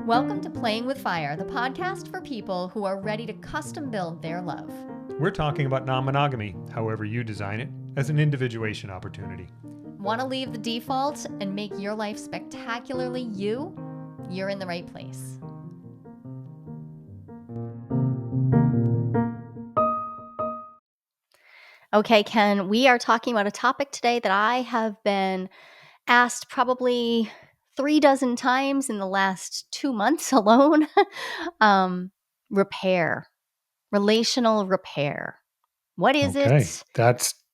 Welcome to Playing with Fire, the podcast for people who are ready to custom build their love. We're talking about non-monogamy, however you design it, as an individuation opportunity. Want to leave the default and make your life spectacularly you? You're in the right place. Okay, Ken, we are talking about a topic today that I have been asked probably 36 times in the last 2 months alone. Repair, relational repair. What is it?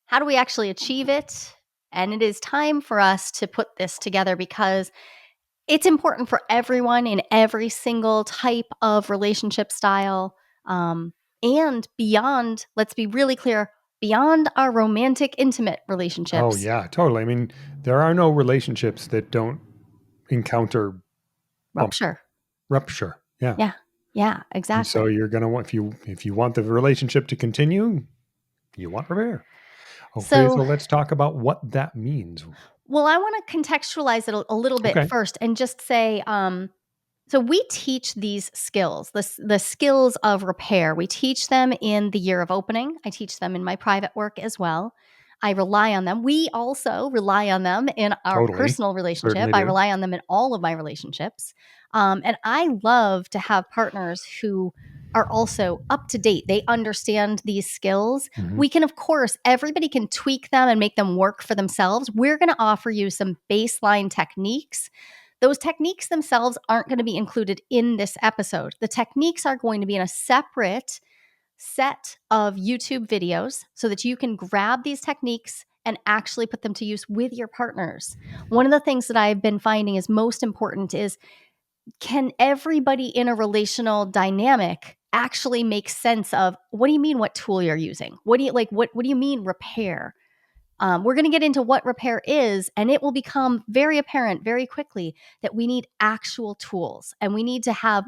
How do we actually achieve it? And it is time for us to put this together because it's important for everyone in every single type of relationship style. And beyond, let's be really clear, beyond our romantic, intimate relationships. Oh, yeah, totally. I mean, there are no relationships that don't encounter Rupture. Rupture. Yeah. Yeah, exactly. And so you're going to want, if you want the relationship to continue, you want repair. Okay, so let's talk about what that means. Well, I want to contextualize it a little bit first and just say, so we teach these skills, the skills of repair. We teach them in the year of opening. I teach them in my private work as well. I rely on them. We also rely on them in our personal relationship. I rely on them in all of my relationships. And I love to have partners who are also up to date. They understand these skills. Mm-hmm. We can, of course, everybody can tweak them and make them work for themselves. We're going to offer you some baseline techniques. Those techniques themselves aren't going to be included in this episode. The techniques are going to be in a separate set of YouTube videos so that you can grab these techniques and actually put them to use with your partners. One of the things that I've been finding is most important is, can everybody in a relational dynamic actually make sense of, what do you mean what tool you're using? What do you mean repair? We're going to get into what repair is, and it will become very apparent very quickly that we need actual tools, and we need to have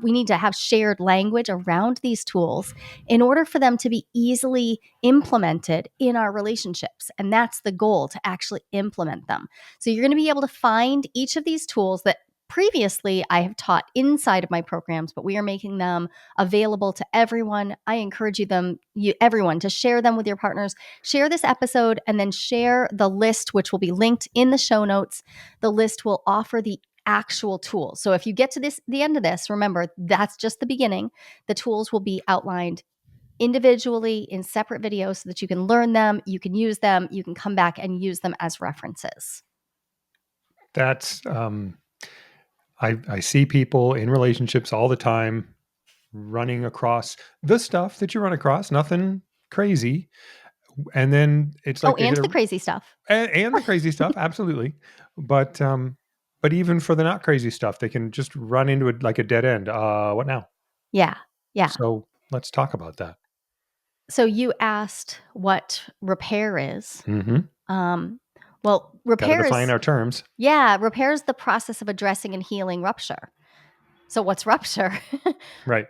shared language around these tools in order for them to be easily implemented in our relationships. And that's the goal, to actually implement them. So you're going to be able to find each of these tools that previously I have taught inside of my programs, but we are making them available to everyone. I encourage everyone to share them with your partners. Share this episode and then share the list, which will be linked in the show notes. The list will offer the actual tools. So if you get to the end of this, remember, that's just the beginning. The tools will be outlined individually in separate videos so that you can learn them, you can use them, you can come back and use them as references. That's I see people in relationships all the time running across the stuff that you run across, nothing crazy. And then it's like, and the crazy stuff. And the crazy stuff, absolutely. But even for the not crazy stuff, they can just run into it like a dead end. What now? Yeah. So let's talk about that. So you asked what repair is. Mm-hmm. Well, repair Gotta define our terms. Yeah, repair is the process of addressing and healing rupture. So what's rupture? Right.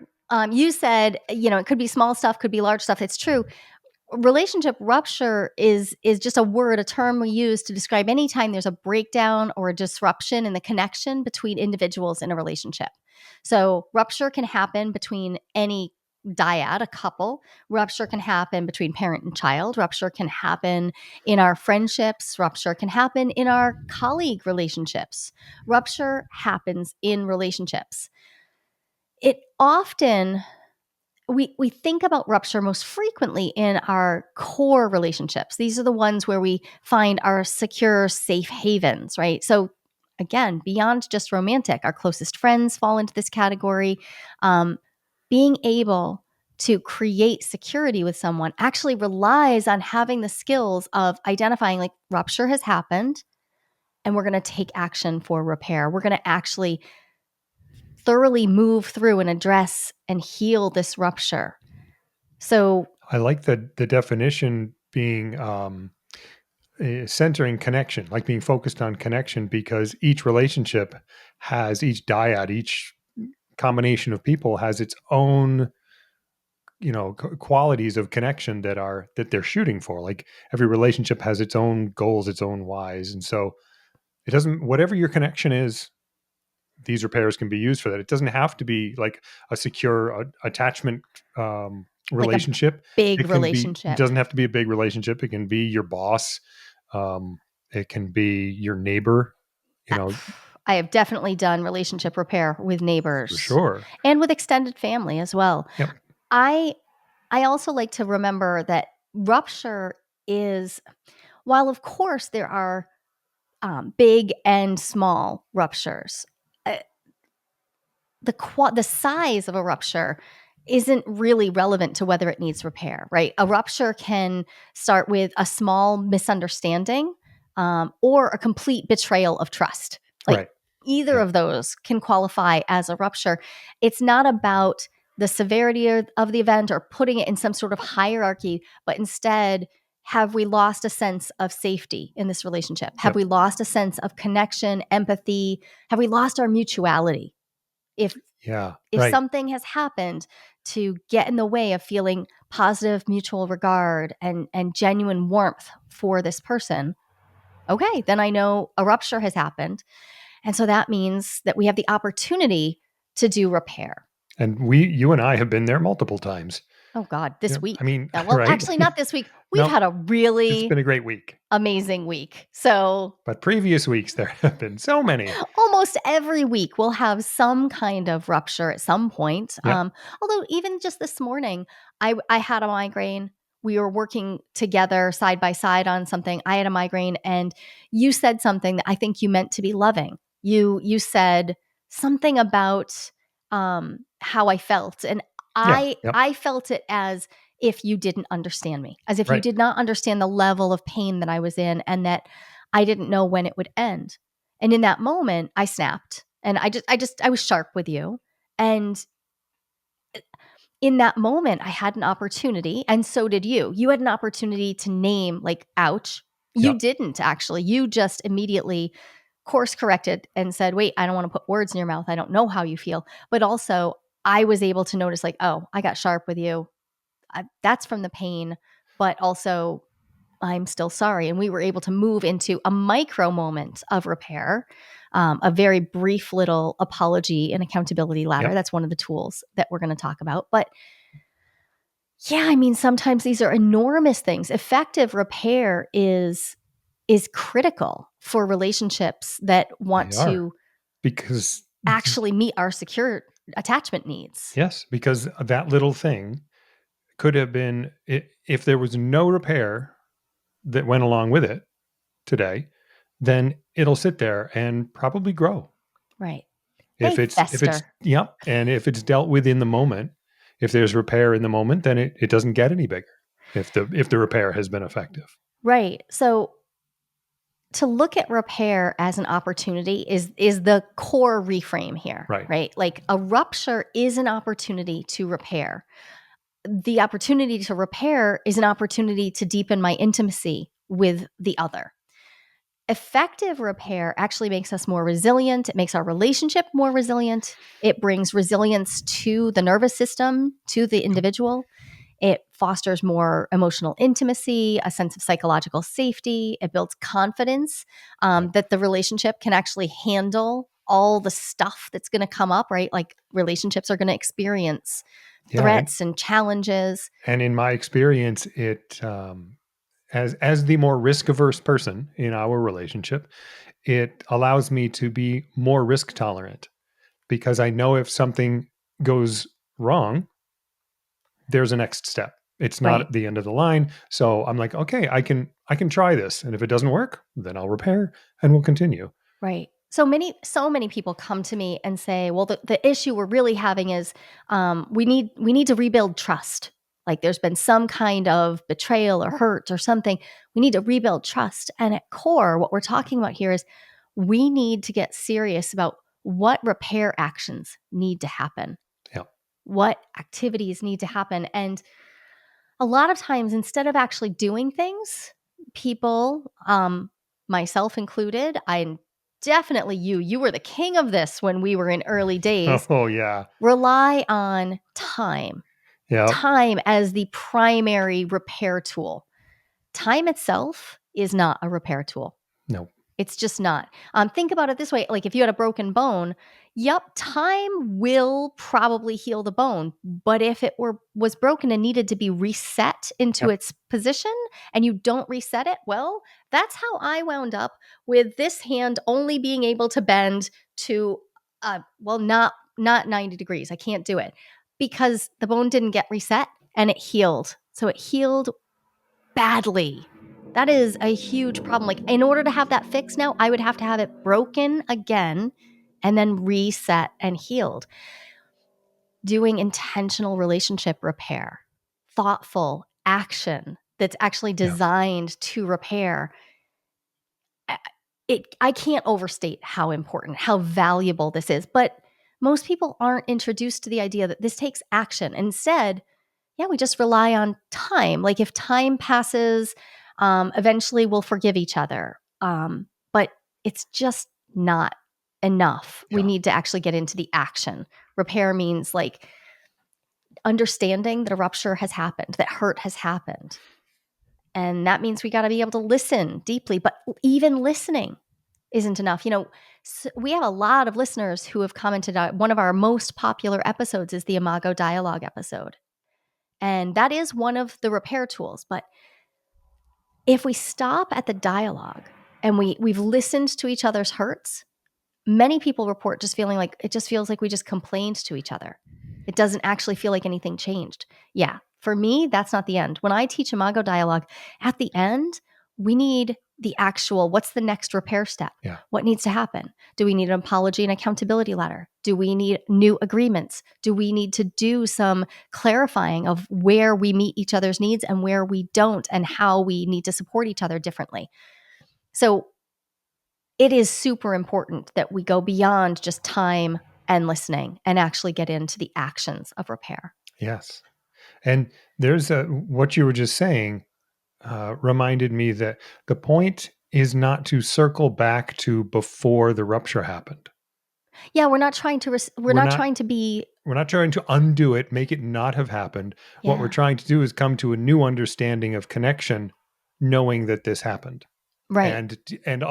You said, it could be small stuff, could be large stuff. It's true. Relationship rupture is just a term we use to describe any time there's a breakdown or a disruption in the connection between individuals in a relationship. So rupture can happen between any dyad, a couple. Rupture can happen between parent and child. Rupture can happen in our friendships. Rupture can happen in our colleague relationships. Rupture happens in relationships. It often, we think about rupture most frequently in our core relationships. These are the ones where we find our secure, safe havens, right? So again, beyond just romantic, our closest friends fall into this category. Being able to create security with someone actually relies on having the skills of identifying, like, rupture has happened and we're going to take action for repair. We're going to actually thoroughly move through and address and heal this rupture. So I like the definition being centering connection, like being focused on connection, because each relationship has, each dyad, each combination of people has its own, qualities of connection that they're shooting for. Like every relationship has its own goals, its own whys. And so whatever your connection is, these repairs can be used for that. It doesn't have to be like a secure attachment Like a relationship. big It can be, it relationship. doesn't have to be a big relationship. It can be your boss. Um, it can be your neighbor, you Uh, know, I have definitely done relationship repair with for neighbors sure. and with extended family as well. Yep. I I also like to remember that rupture is, while of course there are big and small ruptures, uh, the size of a rupture isn't really relevant to whether it needs repair, right? A rupture can start with a small misunderstanding, or a complete betrayal of trust. Like Right. either Yeah. of those can qualify as a rupture. It's not about the severity of the event or putting it in some sort of hierarchy, but instead, have we lost a sense of safety in this relationship? Have Yep. we lost a sense of connection, empathy? Have we lost our mutuality? If Yeah. if Right. something has happened to get in the way of feeling positive mutual regard and genuine warmth for this person, okay, then I know a rupture has happened. And so that means that we have the opportunity to do repair. And you and I have been there multiple times. Oh God, Yeah. this I week. mean, Yeah, well, right? actually, not this week. We've No, had a it's been really a great week. amazing week. So But previous weeks, there have been so many. almost every week we'll have some kind of rupture at some point. Yep. Although even just this morning, I had a migraine. We were working together side by side on something. I had a migraine, and you said something that I think you meant to be loving. You said something about how I felt, and Yeah. I Yep. I felt it as if you didn't understand me, as if you Right. did not understand the level of pain that I was in, and that I didn't know when it would end. And in that moment, I snapped and I was sharp with you. And in that moment, I had an opportunity, and so did you. You had an opportunity to name, like, ouch. You Yep. didn't actually. You just immediately course corrected and said, wait, I don't want to put words in your mouth. I don't know how you feel. But also, I was able to notice, like, oh, I got sharp with you. That's from the pain. But also, I'm still sorry. And we were able to move into a micro moment of repair, a very brief little apology and accountability ladder. Yep. That's one of the tools that we're going to talk about. But yeah, I mean, sometimes these are enormous things. Effective repair is critical for relationships that want They are to because actually meet our secure attachment needs. yes, because that little thing could have been if there was no repair that went along with it today, then it'll sit there and probably grow. Right. They If it's fester. yep, and if it's dealt with in the moment, if there's repair in the moment, then it doesn't get any bigger if the repair has been effective. Right. So to look at repair as an opportunity is the core reframe here, Right. right? Like a rupture is an opportunity to repair. The opportunity to repair is an opportunity to deepen my intimacy with the other. Effective repair actually makes us more resilient. It makes our relationship more resilient. It brings resilience to the nervous system, to the Yep. individual. It fosters more emotional intimacy, a sense of psychological safety. It builds confidence, Yep. that the relationship can actually handle all the stuff that's going to come up, right? Like relationships are going to experience Yeah, threats and challenges. and in my experience, it as the more risk averse person in our relationship, it allows me to be more risk tolerant because I know if something goes wrong, there's a next step. It's not Right, at the end of the line. So I'm like, okay, I can try this. And if it doesn't work, then I'll repair and we'll continue. right. So many people come to me and say, well, the issue we're really having is we need to rebuild trust. Like there's been some kind of betrayal or hurt or something. We need to rebuild trust. And at core, what we're talking about here is we need to get serious about what repair actions need to happen, Yeah. what activities need to happen. And a lot of times, instead of actually doing things, people, myself included, I'm definitely you were the king of this when we were in early days, Oh yeah. rely on time, Yeah. time as the primary repair tool. Time itself is not a repair tool. No. It's just not. Think about it this way, like, if you had a broken bone, yep, time will probably heal the bone, but if it was broken and needed to be reset into Yep. its position and you don't reset it, well, that's how I wound up with this hand only being able to bend to, well, not 90 degrees. I can't do it because the bone didn't get reset and it healed. So it healed badly. That is a huge problem. Like, in order to have that fixed now, I would have to have it broken again and then reset and healed. Doing intentional relationship repair, thoughtful action that's actually Yeah. designed to repair. I can't overstate how important, how valuable this is. But most people aren't introduced to the idea that this takes action. Instead, yeah, we just rely on time. Like, if time passes, eventually we'll forgive each other. But it's just not enough. We Yeah. need to actually get into the action. Repair means like understanding that a rupture has happened, that hurt has happened. And that means we got to be able to listen deeply. But even listening isn't enough. We have a lot of listeners who have commented on one of our most popular episodes is the Imago dialogue episode. And that is one of the repair tools. But if we stop at the dialogue and we've listened to each other's hurts, many people report just feeling like it just feels like we just complained to each other. It doesn't actually feel like anything changed. Yeah, for me, that's not the end. When I teach Imago dialogue, at the end, we need the actual what's the next repair step? Yeah. What needs to happen? Do we need an apology and accountability letter? Do we need new agreements? Do we need to do some clarifying of where we meet each other's needs and where we don't, and how we need to support each other differently? So it is super important that we go beyond just time and listening and actually get into the actions of repair. Yes. And there's what you were just saying reminded me that the point is not to circle back to before the rupture happened. Yeah, we're not trying to we're We're not not trying to be. we're not trying to undo it, make it not have happened. What we're Yeah, trying to do is come to a new understanding of connection, knowing that this happened. right. And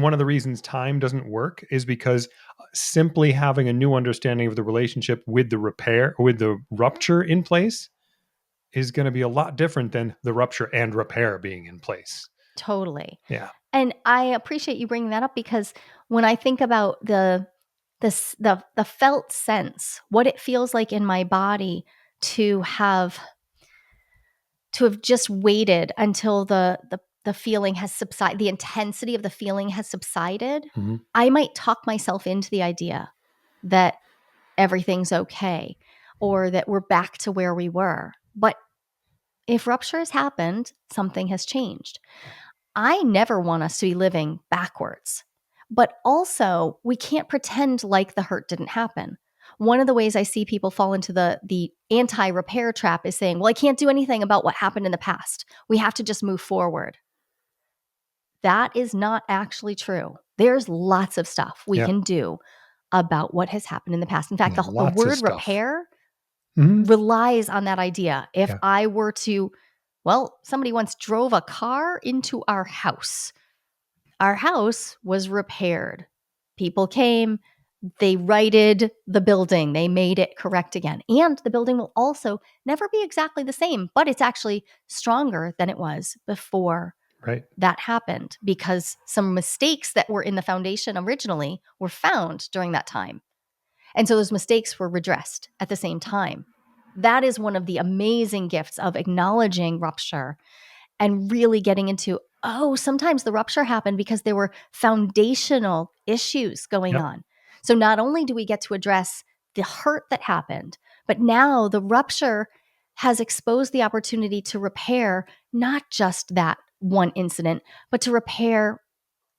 one of the reasons time doesn't work is because simply having a new understanding of the relationship with the rupture in place is going to be a lot different than the rupture and repair being in place. Totally. Yeah. And I appreciate you bringing that up because when I think about the felt sense, what it feels like in my body to have just waited until the feeling has subsided, the intensity of the feeling has subsided, Mhm. I might talk myself into the idea that everything's okay or that we're back to where we were. But if rupture has happened, something has changed. I never want us to be living backwards. But also, we can't pretend like the hurt didn't happen. One of the ways I see people fall into the anti-repair trap is saying, "Well, I can't do anything about what happened in the past. We have to just move forward." That is not actually true. There's lots of stuff we Yeah. can do about what has happened in the past. In fact, the Lots of word stuff. repair Mhm. relies on that idea. If Yeah. I were to, well, somebody once drove a car into our house. Our house was repaired. People came, they righted the building, they made it correct again. And the building will also never be exactly the same, but it's actually stronger than it was before Right. that happened because some mistakes that were in the foundation originally were found during that time. And so those mistakes were redressed at the same time. That is one of the amazing gifts of acknowledging rupture and really getting into, oh, sometimes the rupture happened because there were foundational issues going Yep. on. So not only do we get to address the hurt that happened, but now the rupture has exposed the opportunity to repair not just that one incident, but to repair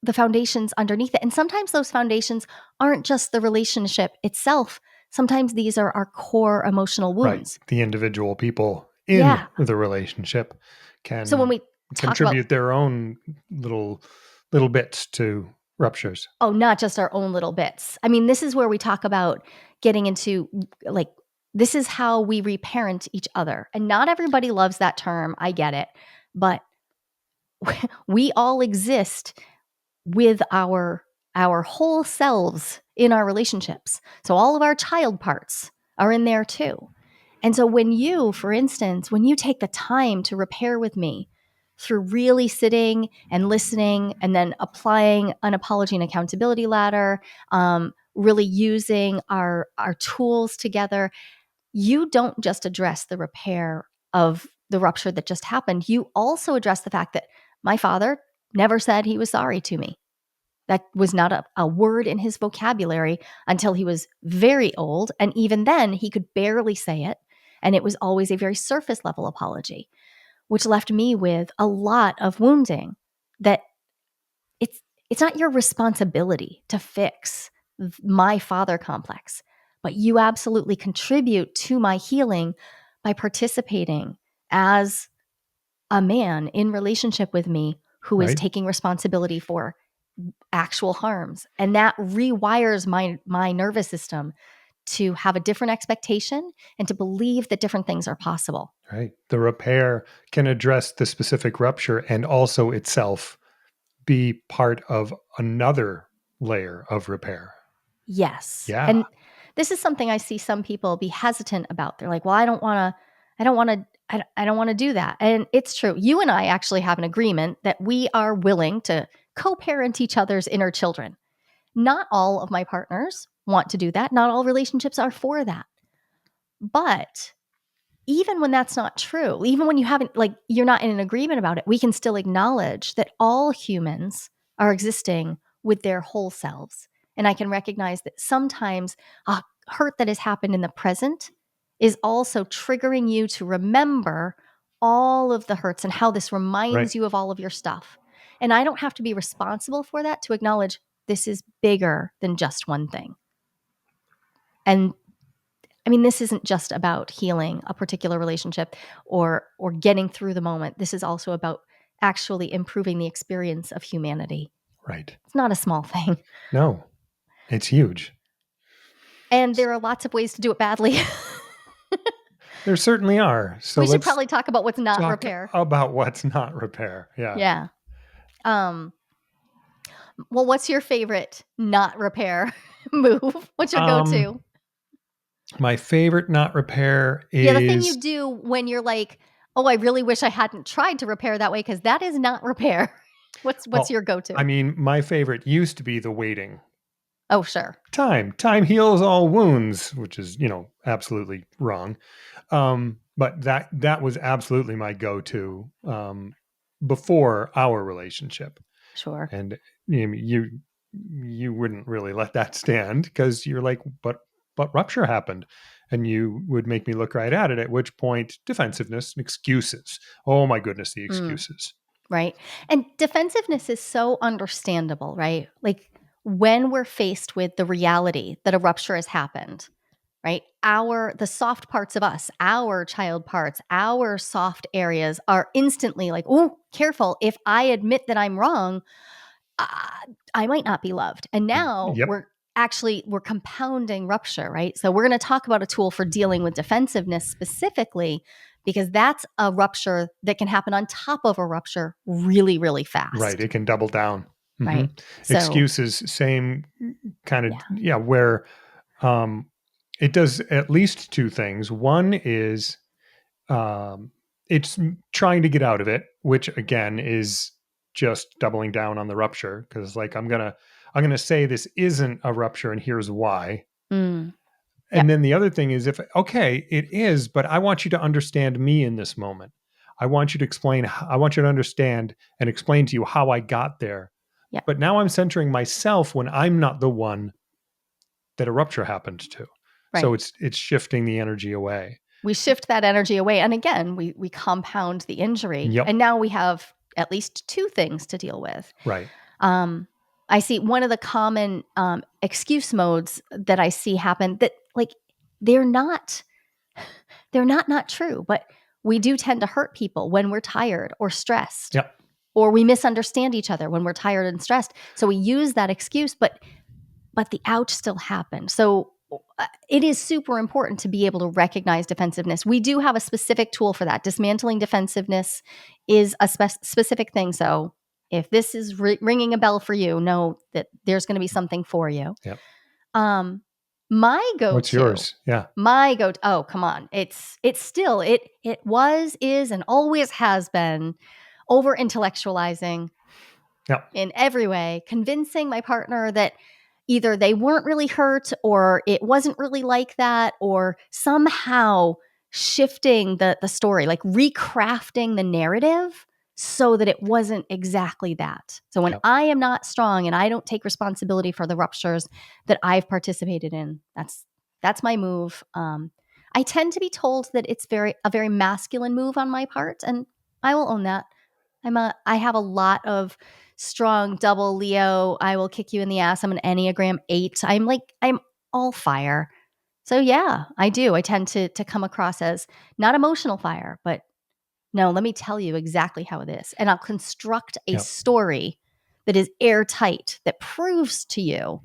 the foundations underneath it. And sometimes those foundations aren't just the relationship itself. Sometimes these are our core emotional Right. wounds. The individual people in Yeah. the relationship So when can we talk about, contribute their own little bits to ruptures. oh, not just our own little bits. I mean, this is where we talk about getting into, like, this is how we reparent each other. And not everybody loves that term. I get it. But we all exist with our whole selves in our relationships. So all of our child parts are in there too. And so when you, for instance, when you take the time to repair with me through really sitting and listening and then applying an apology and accountability ladder, really using our tools together, you don't just address the repair of the rupture that just happened. You also address the fact that my father never said he was sorry to me. That was not a word in his vocabulary until he was very old. And even then, he could barely say it. And it was always a very surface level apology, which left me with a lot of wounding that it's it's not your responsibility to fix my father complex, but you absolutely contribute to my healing by participating as a man in relationship with me who is Right. taking responsibility for actual harms. And that rewires my nervous system to have a different expectation and to believe that different things are possible. Right. The repair can address the specific rupture and also itself be part of another layer of repair. Yes. Yeah. And this is something I see some people be hesitant about. They're like, "Well, I don't want to I don't want to do that." And it's true. You and I actually have an agreement that we are willing to co-parent each other's inner children. Not all of my partners want to do that. Not all relationships are for that. But even when that's not true, even when you haven't, like, you're not in an agreement about it, we can still acknowledge that all humans are existing with their whole selves. And I can recognize that sometimes a hurt that has happened in the present is also triggering you to remember all of the hurts and how this Right. reminds you of all of your stuff. And I don't have to be responsible for that to acknowledge this is bigger than just one thing. And I mean, this isn't just about healing a particular relationship or getting through the moment. This is also about actually improving the experience of humanity. Right. It's not a small thing. No, it's huge. And there are lots of ways to do it badly. There certainly are. So We should let's probably talk about what's not talk repair. about what's not repair. Yeah. Yeah. Um, well, what's your favorite not repair move? What's your Um, go-to? my favorite not repair Yeah, the thing is, you do when you're like, "Oh, I really wish I hadn't tried to repair that way," because that is not repair. What's well, your I go-to? mean, my favorite used to be the waiting. Oh, sure. Time heals all wounds, which is, absolutely wrong. But that was absolutely my go-to before our relationship. Sure. And you wouldn't really let that stand because you're like, but rupture happened, and you would make me look right at it. At which point, defensiveness and excuses. Oh my goodness, the Mm. excuses. Right. And defensiveness is so understandable, right? Like when we're faced with the reality that a rupture has happened, right? The soft parts of us, our child parts, our soft areas are instantly like, "Oh, careful. If I admit that I'm wrong, uh, I might not be loved." And now Yep. we're compounding rupture, right? So we're going to talk about a tool for dealing with defensiveness specifically because that's a rupture that can happen on top of a rupture really, really Right. fast, It can double down. Hmm. right? So, Excuses, same kind of, yeah. yeah, where um, it does at least two things. One is um, it's trying to get out of it, which again is just doubling down on the rupture because like I'm gonna say this isn't a rupture and here's why. Mm, And yep, then the other thing is if okay, it is, but I want you to understand me in this moment. I want you to I want you to understand and explain to you how I got there. yep, But now I'm centering myself when I'm not the one that a rupture happened to. So right. it's shifting the energy away. We shift that energy away. And again, we compound the injury. Yep. And now we have at least two things to deal with. Right. Um, I see one of the common excuse modes that I see happen that like they're not not true, but we do tend to hurt people when we're tired or stressed, Yep. or we misunderstand each other when we're tired and stressed. So we use that excuse, but the ouch still happened. So it is super important to be able to recognize defensiveness. We do have a specific tool for that. Dismantling defensiveness is a specific thing. So If this is ringing a bell for you, know that there's going to be something for you. Yep. Um, my What's go-to, yours? Yeah. oh, come on. It's still, it was, is, and always has been over intellectualizing Yeah. in every way, convincing my partner that either they weren't really hurt or it wasn't really like that, or somehow shifting the story, like recrafting the narrative so that it wasn't exactly that. So when Yep. I am not strong and I don't take responsibility for the ruptures that I've participated in, that's my move. I tend to be told that it's a very masculine move on my part, and I will own that. I have a lot of strong double Leo. I will kick you in the ass. I'm an Enneagram 8. I'm all fire. So yeah, I do. I tend to come across as not emotional fire, but no, let me tell you exactly how it is. And I'll construct a Yep. story that is airtight, that proves to you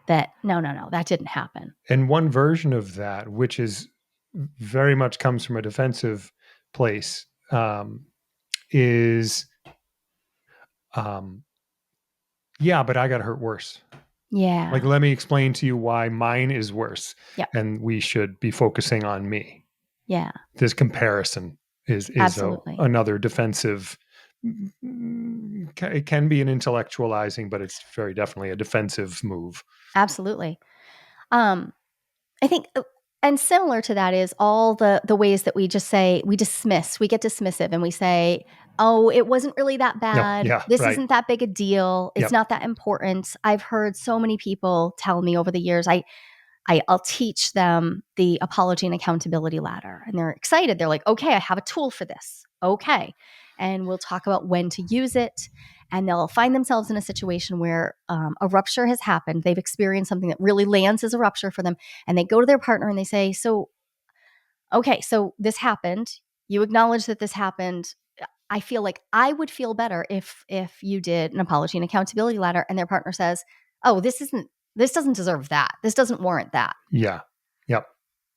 that no, that didn't happen. And one version of that, which is very much comes from a defensive place, is um, yeah, but I got hurt worse. Like, Yeah. let me explain to you why mine is worse, Yep. and we should be focusing on me. Yeah. This comparison is Absolutely. another defensive. It can be an intellectualizing, but it's very definitely a defensive move. Absolutely. Um, I think, and similar to that is all the ways that we just say we get dismissive, and we say, "Oh, it wasn't really that No, bad. yeah, This right. isn't that big a deal. It's Yep. not that important." I've heard so many people tell me over the years. I'll teach them the apology and accountability ladder, and they're excited. They're like, "Okay, I have a tool for this." Okay, and we'll talk about when to use it. And they'll find themselves in a situation where a rupture has happened. They've experienced something that really lands as a rupture for them, and they go to their partner and they say, "So, okay, so this happened. You acknowledge that this happened. I feel like I would feel better if you did an apology and accountability ladder." And their partner says, "Oh, this doesn't deserve that. This doesn't warrant that." Yeah. Yep.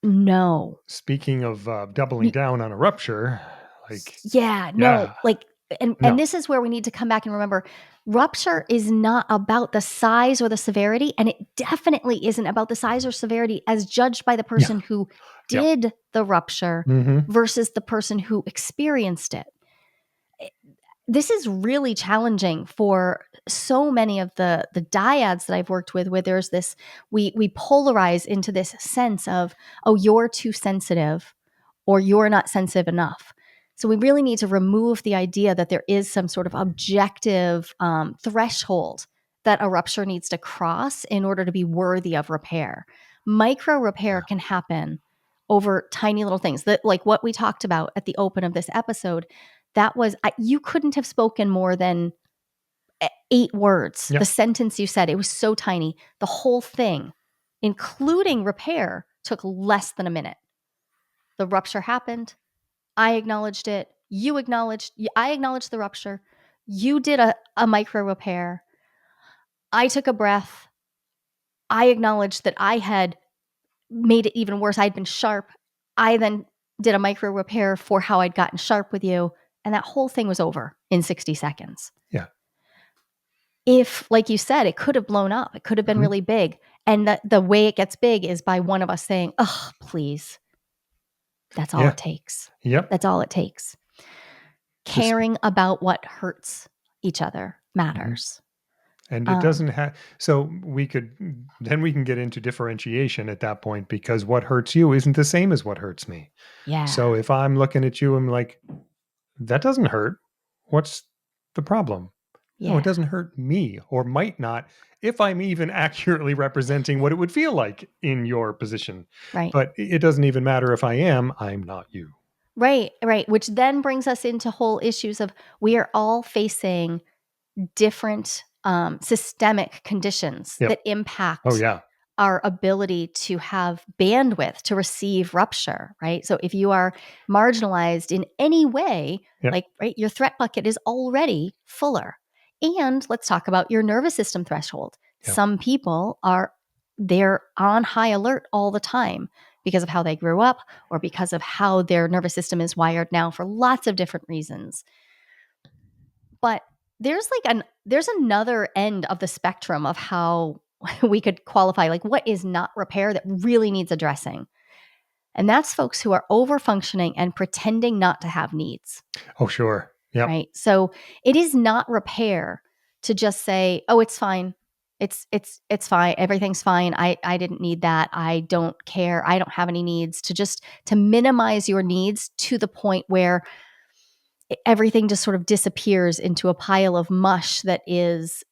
No. Speaking of doubling down on a rupture, like, Yeah, no, yeah, like, and no, this is where we need to come back and remember, rupture is not about the size or the severity, and it definitely isn't about the size or severity as judged by the yeah, person who yep. did the rupture Hmm. versus the person who experienced it. This is really challenging for so many of the dyads that I've worked with, where there's this, we polarize into this sense of, oh, you're too sensitive or you're not sensitive enough. So we really need to remove the idea that there is some sort of objective threshold that a rupture needs to cross in order to be worthy of repair. Micro repair Yeah. can happen over tiny little things, that like what we talked about at the open of this episode. That was, you couldn't have spoken more than 8 words. The Yep. sentence you said, it was so tiny. The whole thing, including repair, took less than a minute. The rupture happened. I acknowledged it. I acknowledged the rupture. You did a micro repair. I took a breath. I acknowledged that I had made it even worse. I'd been sharp. I then did a micro repair for how I'd gotten sharp with you. And that whole thing was over in 60 seconds. Yeah. If, like you said, it could have blown up, it could have been Mhm. really big. And the way it gets big is by one of us saying, "Oh, please." That's all Yeah. it takes. Yep. That's all it takes. Just Caring about what hurts each other mhm. matters. And it Um, doesn't have, so we could, then we can get into differentiation at that point, because what hurts you isn't the same as what hurts me. yeah, So if I'm looking at you, I'm like, that doesn't hurt. What's the problem? No, it yeah, doesn't hurt me, or might not, if I'm even accurately representing what it would feel like in your position. right. But it doesn't even matter if I am, I'm not you. Right, right, which then brings us into whole issues of, we are all facing different systemic conditions Yep. that Oh, impact yeah. our ability to have bandwidth to receive rupture, right? So if you are marginalized in any way, Yep. like, right, your threat bucket is already fuller. And let's talk about your nervous system threshold. Yep. Some people they're on high alert all the time because of how they grew up or because of how their nervous system is wired now for lots of different reasons. But there's another end of the spectrum of how we could qualify, like, what is not repair that really needs addressing. And that's folks who are over functioning and pretending not to have needs, Oh, sure. Yep. right? So it is not repair to just say, "Oh, it's fine. It's fine. Everything's fine. I didn't need that. I don't care. I don't have any needs." To minimize your needs to the point where everything just sort of disappears into a pile of mush that is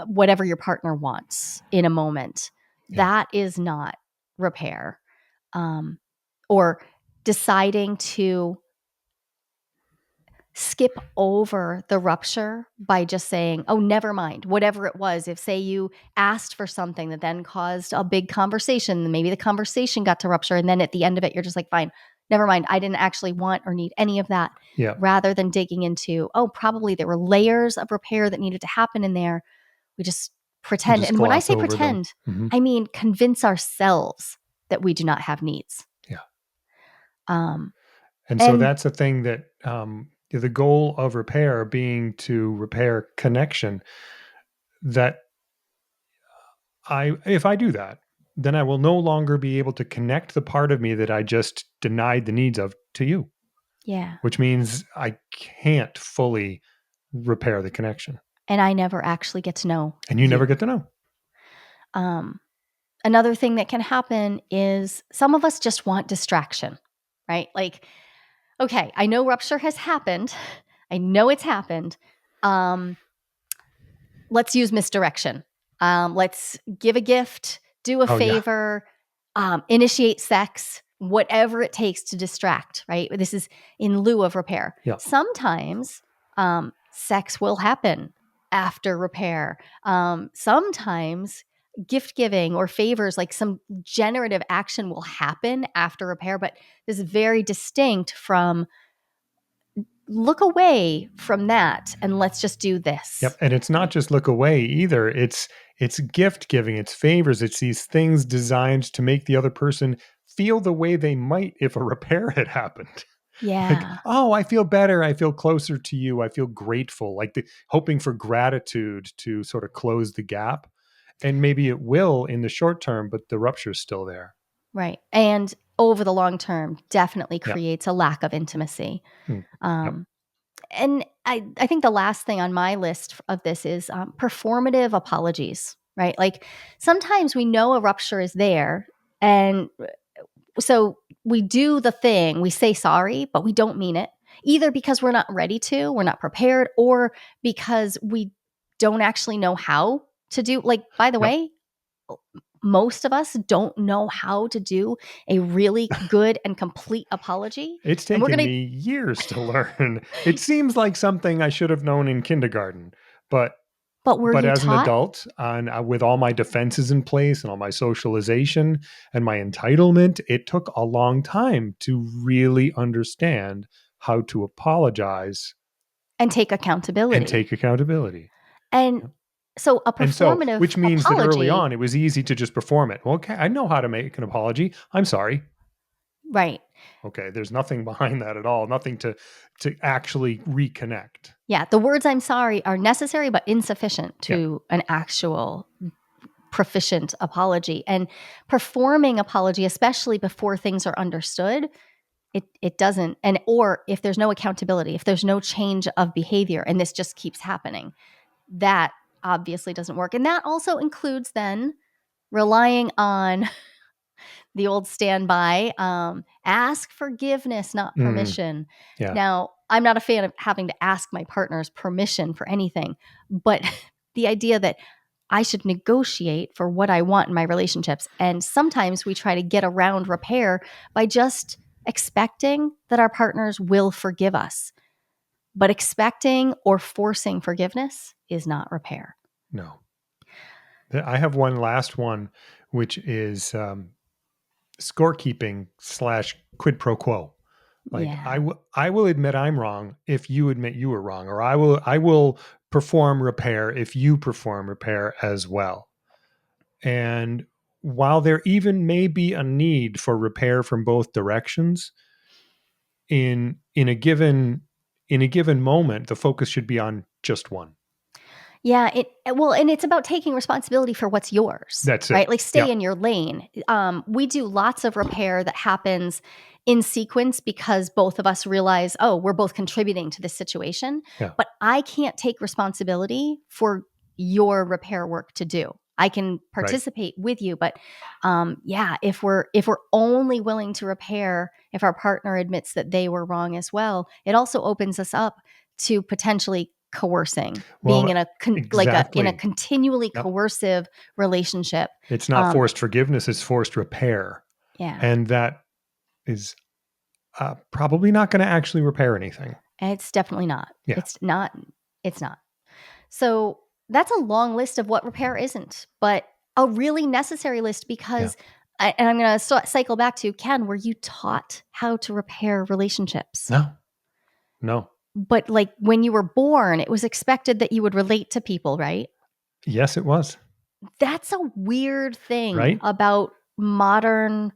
whatever your partner wants in a moment. Yeah. That is not repair. Um, or deciding to skip over the rupture by just saying, "Oh, never mind," whatever it was. If, say, you asked for something that then caused a big conversation, maybe the conversation got to rupture, and then at the end of it, you're just like, "Fine, never mind. I didn't actually want or need any of that." Yeah. Rather than digging into, "Oh, probably there were layers of repair that needed to happen in there." We just We pretend. just And when I gloss say over them. pretend, Hmm. I mean convince ourselves that we do not have needs. Yeah. Um, And so and that's a thing that the goal of repair being to repair connection, that if I do that, then I will no longer be able to connect the part of me that I just denied the needs of to you, yeah, which means I can't fully repair the connection. and I never actually get to know And you never you. get to know. Um, Another thing that can happen is some of us just want distraction, right? Like, okay, I know rupture has happened. I know it's happened. Um, let's use misdirection. Let's give a gift, do a Oh, yeah. favor, initiate sex, whatever it takes to distract, right? This is in lieu of repair. Yeah. Sometimes sex will happen after repair. Sometimes gift giving or favors, like some generative action, will happen after repair, but this is very distinct from look away from that and let's just do this, Yep, and it's not right? just look away either. It's gift giving, it's favors, it's these things designed to make the other person feel the way they might if a repair had happened. Like, Yeah, oh, I feel better, I feel closer to you, I feel grateful, like hoping for gratitude to sort of close the gap. And maybe it will in the short term, but the rupture's still there. right. And over the long term, definitely Yeah. creates a lack of intimacy. Mm. Yep. Um, and I think the last thing on my list of this is performative apologies, right? Like sometimes we know a rupture is there, and so we do the thing, we say sorry, but we don't mean it, either because we're not ready to, we're not prepared, or because we don't actually know how to do. Like, by the Yep. way, most of us don't know how to do a really good and complete apology. It's And we're taken going me years to learn. It seems like something I should have known in kindergarten, but but were But you as an taught? adult, and with all my defenses in place and all my socialization and my entitlement, it took a long time to really understand how to apologize And take and accountability. take accountability. And Yep. so a And so, performative which means that early apology, on, it was easy to just perform it. Well, okay, I know how to make an apology. I'm sorry. right. Okay, there's nothing behind that at all. Nothing to actually reconnect. Yeah, the words "I'm sorry" are necessary but insufficient Yeah. to an actual proficient apology. And performing apology, especially before things are understood, it doesn't. And or if there's no accountability, if there's no change of behavior and this just keeps happening, that obviously doesn't work. And that also includes then relying on the old standby, ask forgiveness, not Mm, permission. yeah. Now, I'm not a fan of having to ask my partner's permission for anything, but the idea that I should negotiate for what I want in my relationships. And sometimes we try to get around repair by just expecting that our partners will forgive us. But expecting or forcing forgiveness is not repair. No. I have one last one, which is scorekeeping slash quid pro quo. Like Yeah. I will admit I'm wrong if you admit you were wrong, or I will perform repair if you perform repair as well. And while there even may be a need for repair from both directions, in a given moment, the focus should be on just one. Yeah, well, and it's about taking responsibility for what's yours, That's it. right? Like, Yeah. stay in your lane. We do lots of repair that happens in sequence because both of us realize, oh, we're both contributing to this situation, Yeah. but I can't take responsibility for your repair work to do. I can Right. participate with you, but yeah, if we're only willing to repair if our partner admits that they were wrong as well, it also opens us up to potentially coercing, being Well, in a exactly. continually Yep. coercive relationship. It's not Um, forced forgiveness, it's forced repair. yeah, And that is probably not going to actually repair anything. it's definitely not. Yeah. It's not. It's not. So that's a long list of what repair isn't, but a really necessary list Yeah. because. And I'm going to cycle back to Ken. Were you taught how to repair relationships? No, no. But like when you were born, it was expected that you would relate to people, right? Yes, it was. That's a weird thing Right. about modern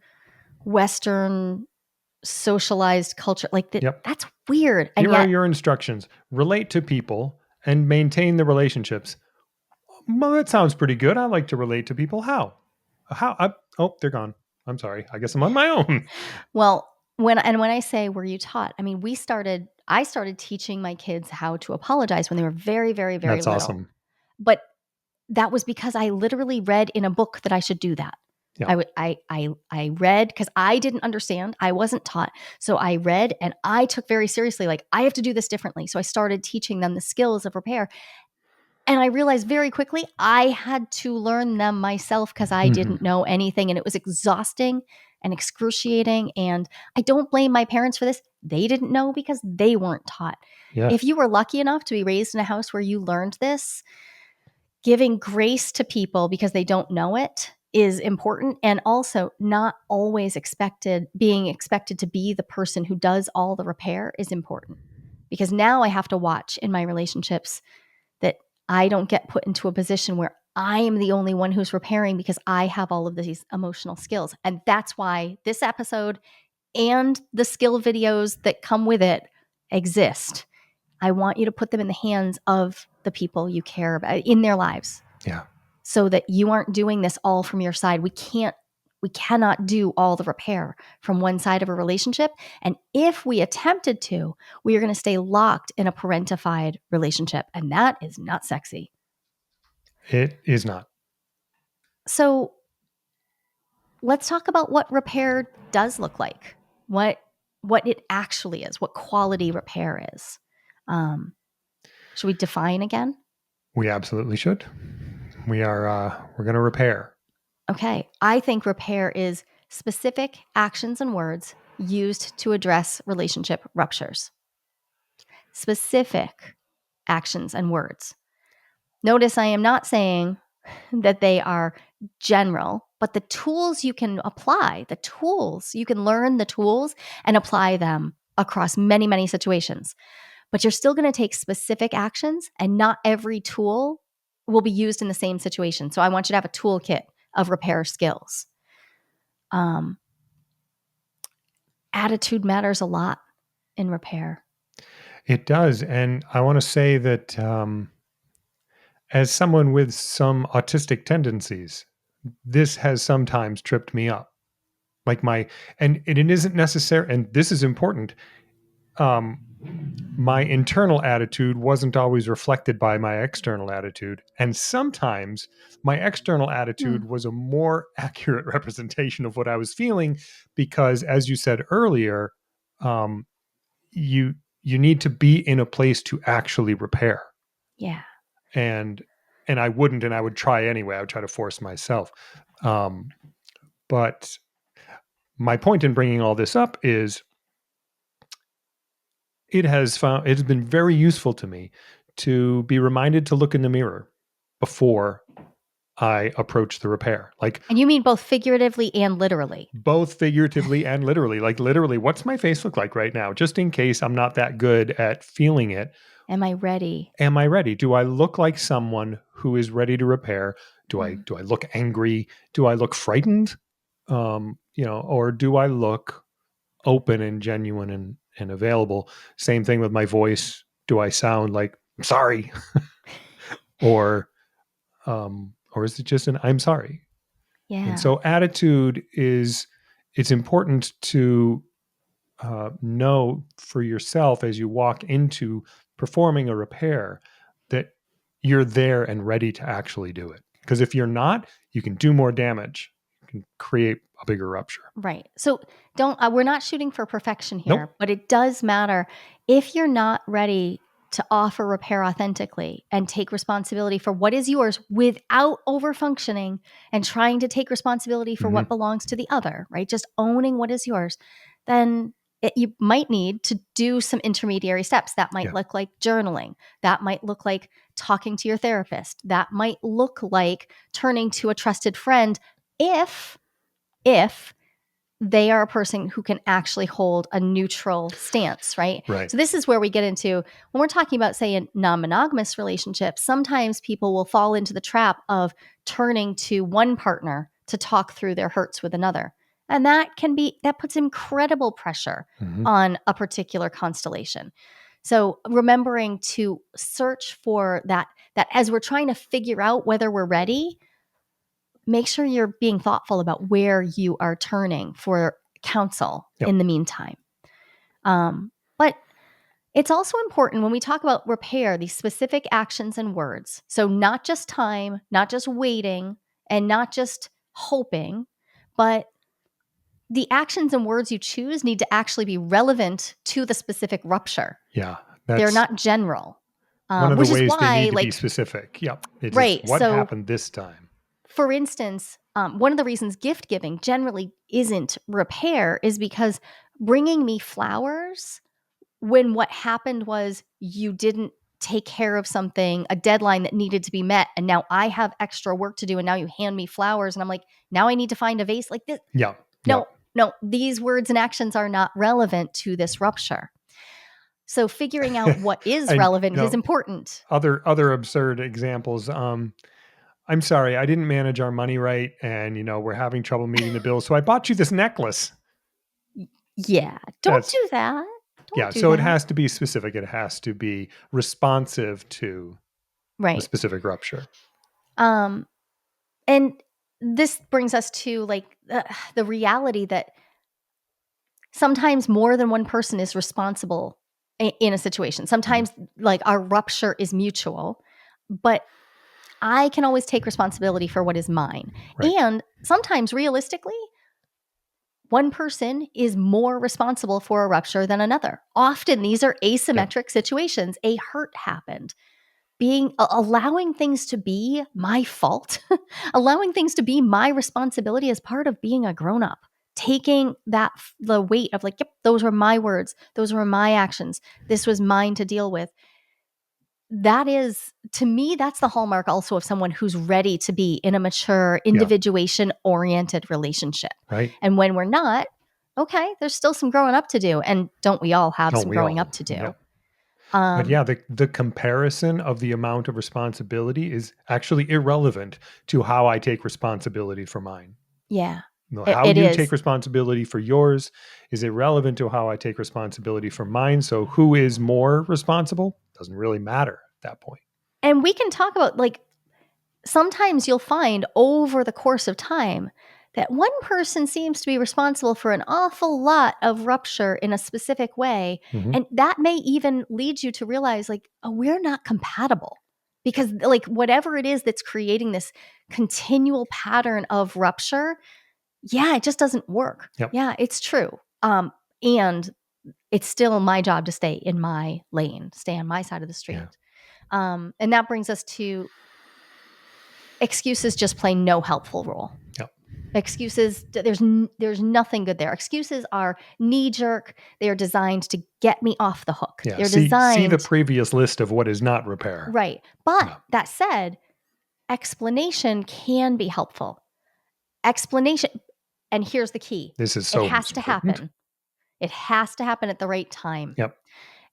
Western socialized culture. Like that, Yep. that's weird. And Here are yet, your instructions: relate to people and maintain the relationships. Well, that sounds pretty good. I like to relate to people. How? Oh, they're gone. I'm sorry. I guess I'm on my own. well, when I say were you taught, I mean I started teaching my kids how to apologize when they were very, very, very That's little. awesome. But that was because I literally read in a book that I should do that. Yeah. I read because I didn't understand. I wasn't taught. So I read and I took very seriously, like, I have to do this differently. So I started teaching them the skills of repair. And I realized very quickly I had to learn them myself because I Hmm. didn't know anything. And it was exhausting and excruciating. And I don't blame my parents for this. They didn't know because they weren't taught. If Yes. you were lucky enough to be raised in a house where you learned this, giving grace to people because they don't know it is important, and also not always being expected to be the person who does all the repair is important, because now I have to watch in my relationships that I don't get put into a position where I am the only one who's repairing because I have all of these emotional skills. And that's why this episode and the skill videos that come with it exist. I want you to put them in the hands of the people you care about in their lives, Yeah. so that you aren't doing this all from your side. We cannot do all the repair from one side of a relationship. And if we attempted to, we are going to stay locked in a parentified relationship. And that is not sexy. It is not. So let's talk about what repair does look like, what it actually is, what quality repair is. Um, should we define again? We absolutely should. We're going to repair. Okay. I think repair is specific actions and words used to address relationship ruptures. Specific actions and words. Notice I am not saying that they are general, but the tools you can apply, the tools, you can learn the tools and apply them across many, many situations. But you're still going to take specific actions, and not every tool will be used in the same situation. So I want you to have a toolkit of repair skills. Um, Attitude matters a lot in repair. It does. And I want to say that as someone with some autistic tendencies, this has sometimes tripped me up. Like and it isn't necessary, and this is important. Um, my internal attitude wasn't always reflected by my external attitude. And sometimes my external Hmm. attitude was a more accurate representation of what I was feeling because, as you said earlier, um, you you need to be in a place to actually repair. Yeah. And I wouldn't, and I would try anyway. I would try to force myself. Um, but my point in bringing all this up is it's been very useful to me to be reminded to look in the mirror before I approach the repair. Like And you mean both figuratively and literally. both figuratively and literally. Like literally, what's my face look like right now? Just in case I'm not that good at feeling it. Am I ready? Am I ready? Do I look like someone who is ready to repair? Mm. Do I look angry? Do I look frightened? Or do I look open and genuine and available? Same thing with my voice. Do I sound like I'm sorry? or or is it just an I'm sorry? And Yeah. so attitude is, it's important to know for yourself as you walk into performing a repair that you're there and ready to actually do it. Because if you're not, you can do more damage. You can create a bigger rupture. Right. So don't, we're not shooting for perfection Nope. here, but it does matter if you're not ready to offer repair authentically and take responsibility for what is yours without over functioning and trying to take responsibility for what Hmm. belongs to the other, right? Just owning what is yours, then you might need to do some intermediary steps. That might Yeah. look like journaling. That might look like talking to your therapist. That might look like turning to a trusted friend if they are a person who can actually hold a neutral stance, right? Right. So this is where we get into when we're talking about, say, a non-monogamous relationship, sometimes people will fall into the trap of turning to one partner to talk through their hurts with another. And that puts incredible pressure Hmm. on a particular constellation. So remembering to search for that as we're trying to figure out whether we're ready, make sure you're being thoughtful about where you are turning for counsel Yep. in the meantime. But it's also important when we talk about repair, these specific actions and words. So, not just time, not just waiting, and not just hoping, but the actions and words you choose need to actually be relevant to the specific rupture. Yeah. They're That's not general, one of the which is ways they why, need to be like, specific. Yep. It is right. what So, happened this time. for instance, one of the reasons gift giving generally isn't repair is because bringing me flowers when what happened was you didn't take care of something, a deadline that needed to be met, and now I have extra work to do, and now you hand me flowers, and I'm like, now I need to find a vase like this. Yeah. No, Yep. no, these words and actions are not relevant to this rupture. So figuring out what is And relevant is important. other absurd examples. I'm sorry, I didn't manage our money right, and we're having trouble meeting the bill. So I bought you this necklace. Yeah, don't That's do that. Don't Yeah. do So it that. has to be specific. It has to be responsive to the Right. specific rupture. Um, and this brings us to like the reality that sometimes more than one person is responsible in a situation. Mhm. Sometimes like our rupture is mutual, but I can always take responsibility for what is mine. Right. And sometimes realistically, one person is more responsible for a rupture than another. Often these are Yep. asymmetric situations. A hurt happened. Allowing things to be my fault, allowing things to be my responsibility as part of being a grown up, taking the weight of like, yep, those were my words, those were my actions, this was mine to deal with. That is, to me, that's the hallmark also of someone who's ready to be in a mature, Yeah. individuation oriented relationship. Right. And when we're not, okay, there's still some growing up to do. And don't we all have Don't some we growing all? up to do? Yep. But Um, yeah, the comparison of the amount of responsibility is actually irrelevant to how I take responsibility for mine. yeah, How it you take is. responsibility for yours is irrelevant to how I take responsibility for mine. So who is more responsible doesn't really matter at that point. And we can talk about like sometimes you'll find over the course of time that one person seems to be responsible for an awful lot of rupture in a specific way. Mhm. And that may even lead you to realize, like, oh, we're not compatible. Because, like, whatever it is that's creating this continual pattern of rupture, yeah, it just doesn't work. Yep. Yeah, it's true. And it's still my job to stay in my lane, stay on my side of the Yeah. street. And that brings us to excuses just play no helpful role. Yep. Excuses, there's nothing good there. Excuses are knee jerk. They are designed to get me off the hook. Yeah. They're See the designed previous list of what is not repair. right. But Yeah. that said, explanation can be helpful. Explanation, and here's the key: This is it so has to important. happen. It has to happen at the right time. Yep.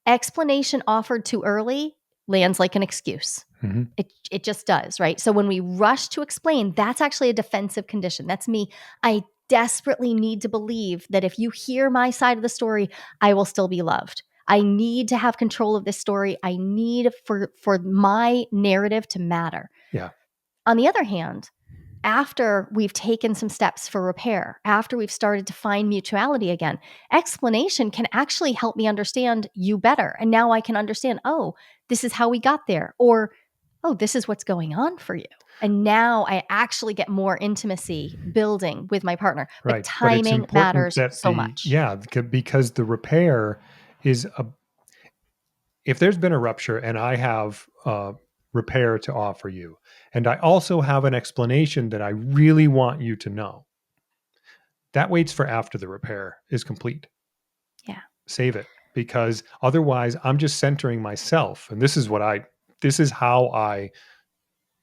Explanation offered too early lands like an excuse. Mhm. It just does, right? So when we rush to explain, that's actually a defensive condition. That's me. I desperately need to believe that if you hear my side of the story, I will still be loved. I need to have control of this story. I need for my narrative to matter. Yeah. On the other hand, after we've taken some steps for repair, after we've started to find mutuality again, explanation can actually help me understand you better. And now I can understand, oh, this is how we got there, or oh, this is what's going on for you. And now I actually get more intimacy building with my partner. But Right. But it's timing important matters that so much. because the repair is a, if there's been a rupture and I have repair to offer you, and I also have an explanation that I really want you to know, that waits for after the repair is complete. Yeah. Save it, because otherwise I'm just centering myself. And this is how I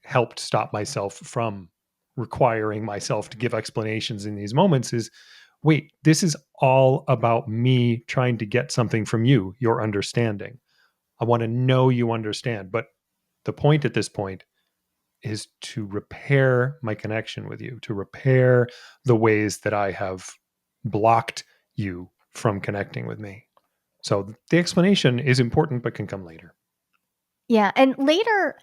helped stop myself from requiring myself to give explanations in these moments is, wait, this is all about me trying to get something from you, your understanding. I want to know you understand. But the point at this point is to repair my connection with you, to repair the ways that I have blocked you from connecting with me. So the explanation is important, but can come later. Yeah, and later,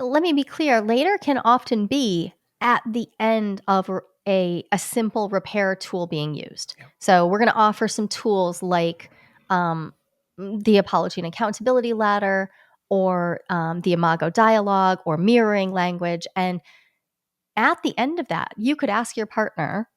let me be clear, later can often be at the end of a simple repair tool being used. Yeah. So we're going to offer some tools like um, the apology and accountability ladder, or the imago dialogue, or mirroring language. And at the end of that, you could ask your partner,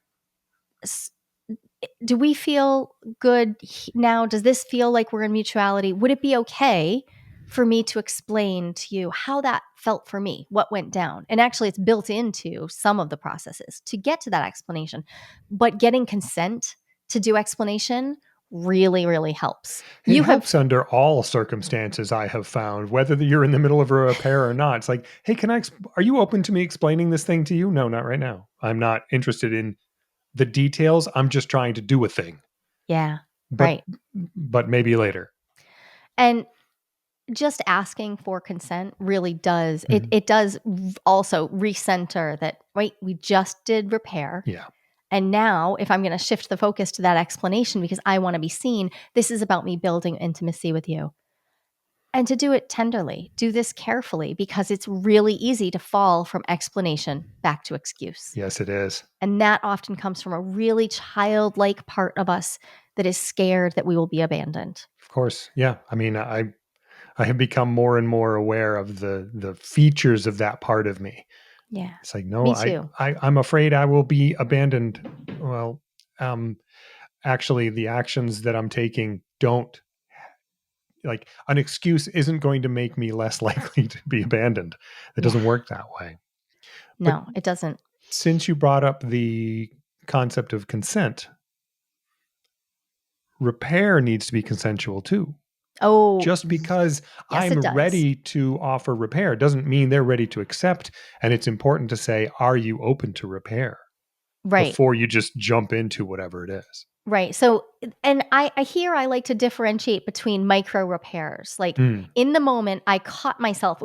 do we feel good now? Does this feel like we're in mutuality? Would it be okay for me to explain to you how that felt for me, what went down? And actually, it's built into some of the processes to get to that explanation. But getting consent to do explanation really, really helps. It You helps have, under all circumstances, I have found, whether you're in the middle of a repair or not. It's like, hey, are you open to me explaining this thing to you? No, not right now. I'm not interested in the details. I'm just trying to do a thing, yeah, but, right. but maybe later. And just asking for consent really does, Mhm. it does also recenter that, right, we just did repair. Yeah. And now, if I'm going to shift the focus to that explanation because I want to be seen, this is about me building intimacy with you. And to do it tenderly, do this carefully, because it's really easy to fall from explanation back to excuse. Yes, it is. And that often comes from a really childlike part of us that is scared that we will be abandoned. Of course. Yeah. I mean, I have become more and more aware of the features of that part of me. Yeah, It's like, no, me too. I'm afraid I will be abandoned. Well, um, actually, the actions that I'm taking don't, like, an excuse isn't going to make me less likely to be abandoned. It Yeah, doesn't work that way. But no, it doesn't. since you brought up the concept of consent, repair needs to be consensual too. Oh, Just because yes, I'm it does. ready to offer repair doesn't mean they're ready to accept. And it's important to say, are you open to repair Right. before you just jump into whatever it is? Right. So, and I like to differentiate between micro repairs. Like Mm, in the moment, I caught myself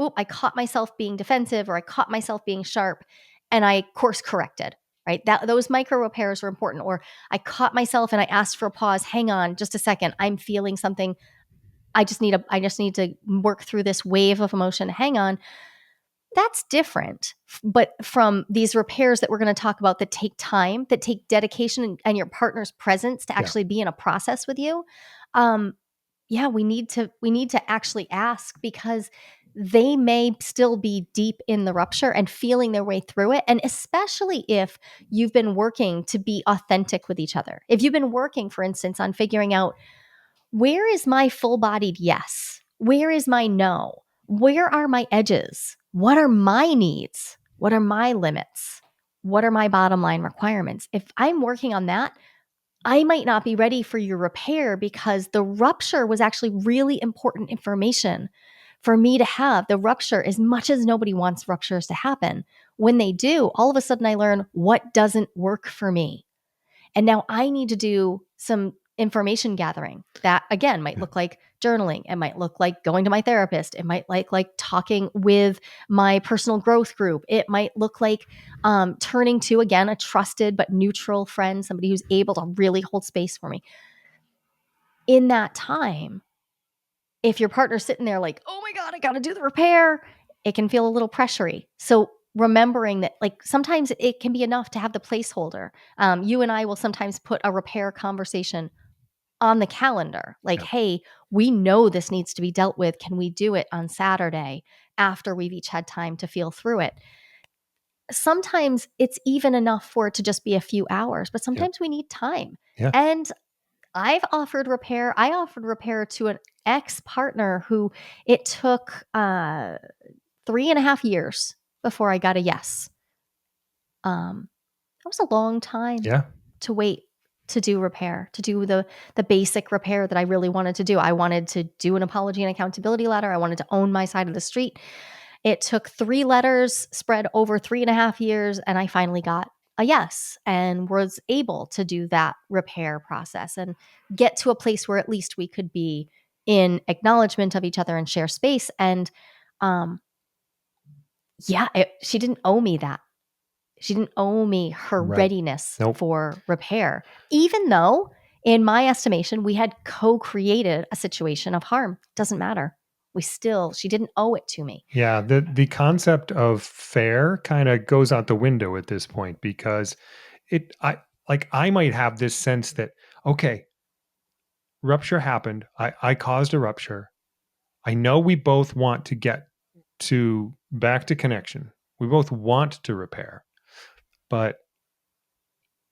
being defensive, or I caught myself being sharp, and I course corrected. Right. That those micro repairs are important. Or I caught myself and I asked for a pause. Hang on, just a second. I'm feeling something. I just need to work through this wave of emotion. Hang on. That's different. But from these repairs that we're going to talk about that take time, that take dedication, and your partner's presence to yeah. actually be in a process with you, um, yeah, we need to actually ask, because they may still be deep in the rupture and feeling their way through it. And especially if you've been working to be authentic with each other. If you've been working, for instance, on figuring out, where is my full bodied yes? Where is my no? Where are my edges? What are my needs? What are my limits? What are my bottom line requirements? If I'm working on that, I might not be ready for your repair, because the rupture was actually really important information for me to have. The rupture, as much as nobody wants ruptures to happen, when they do, all of a sudden I learn what doesn't work for me. And now I need to do some information gathering that, again, might Yeah. look like journaling. It might look like going to my therapist. It might like talking with my personal growth group. It might look like turning to, again, a trusted but neutral friend, somebody who's able to really hold space for me. In that time, if your partner's sitting there like, oh my God, I got to do the repair, it can feel a little pressury. So remembering that, like, sometimes it can be enough to have the placeholder. You and I will sometimes put a repair conversation on the calendar. Like, Yeah. hey, we know this needs to be dealt with. Can we do it on Saturday after we've each had time to feel through it? Sometimes it's even enough for it to just be a few hours, but Yeah. sometimes we need time. Yeah. And I've offered repair. I offered repair to an ex partner who it took 3.5 years before I got a yes. That was a long time Yeah. to wait to do repair, to do the basic repair that I really wanted to do. I wanted to do an apology and accountability letter. I wanted to own my side of the street. It took 3 letters spread over 3.5 years, and I finally got a yes and was able to do that repair process and get to a place where at least we could be in acknowledgement of each other and share space. And um, yeah, she didn't owe me that. She didn't owe me her Right. readiness Nope. for repair, even though, in my estimation, we had co-created a situation of harm. Doesn't matter. She didn't owe it to me. Yeah, the concept of fair kind of goes out the window at this point because I might have this sense that okay, rupture happened. I caused a rupture. I know we both want to get to back to connection. We both want to repair. But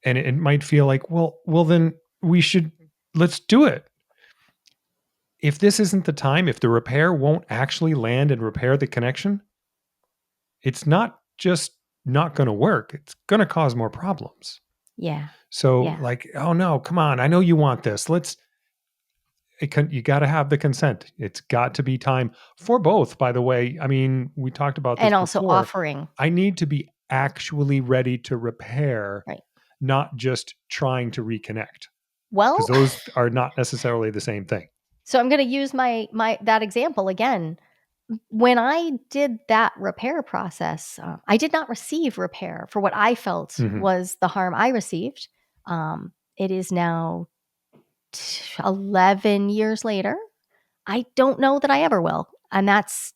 and it might feel like, well then we should let's do it. If this isn't the time, if the repair won't actually land and repair the connection, it's not just not going to work. It's going to cause more problems. Yeah. So Yeah. like, oh no, come on. I know you want this. You got to have the consent. It's got to be time for both, by the way. I mean, we talked about this And also before. offering, I need to be actually ready to repair, right. not just trying to reconnect, because Well, those are not necessarily the same thing. so I'm going to use my that example again. When I did that repair process, I did not receive repair for what I felt Mhm. was the harm I received. It is now 11 years later. I don't know that I ever will. And it's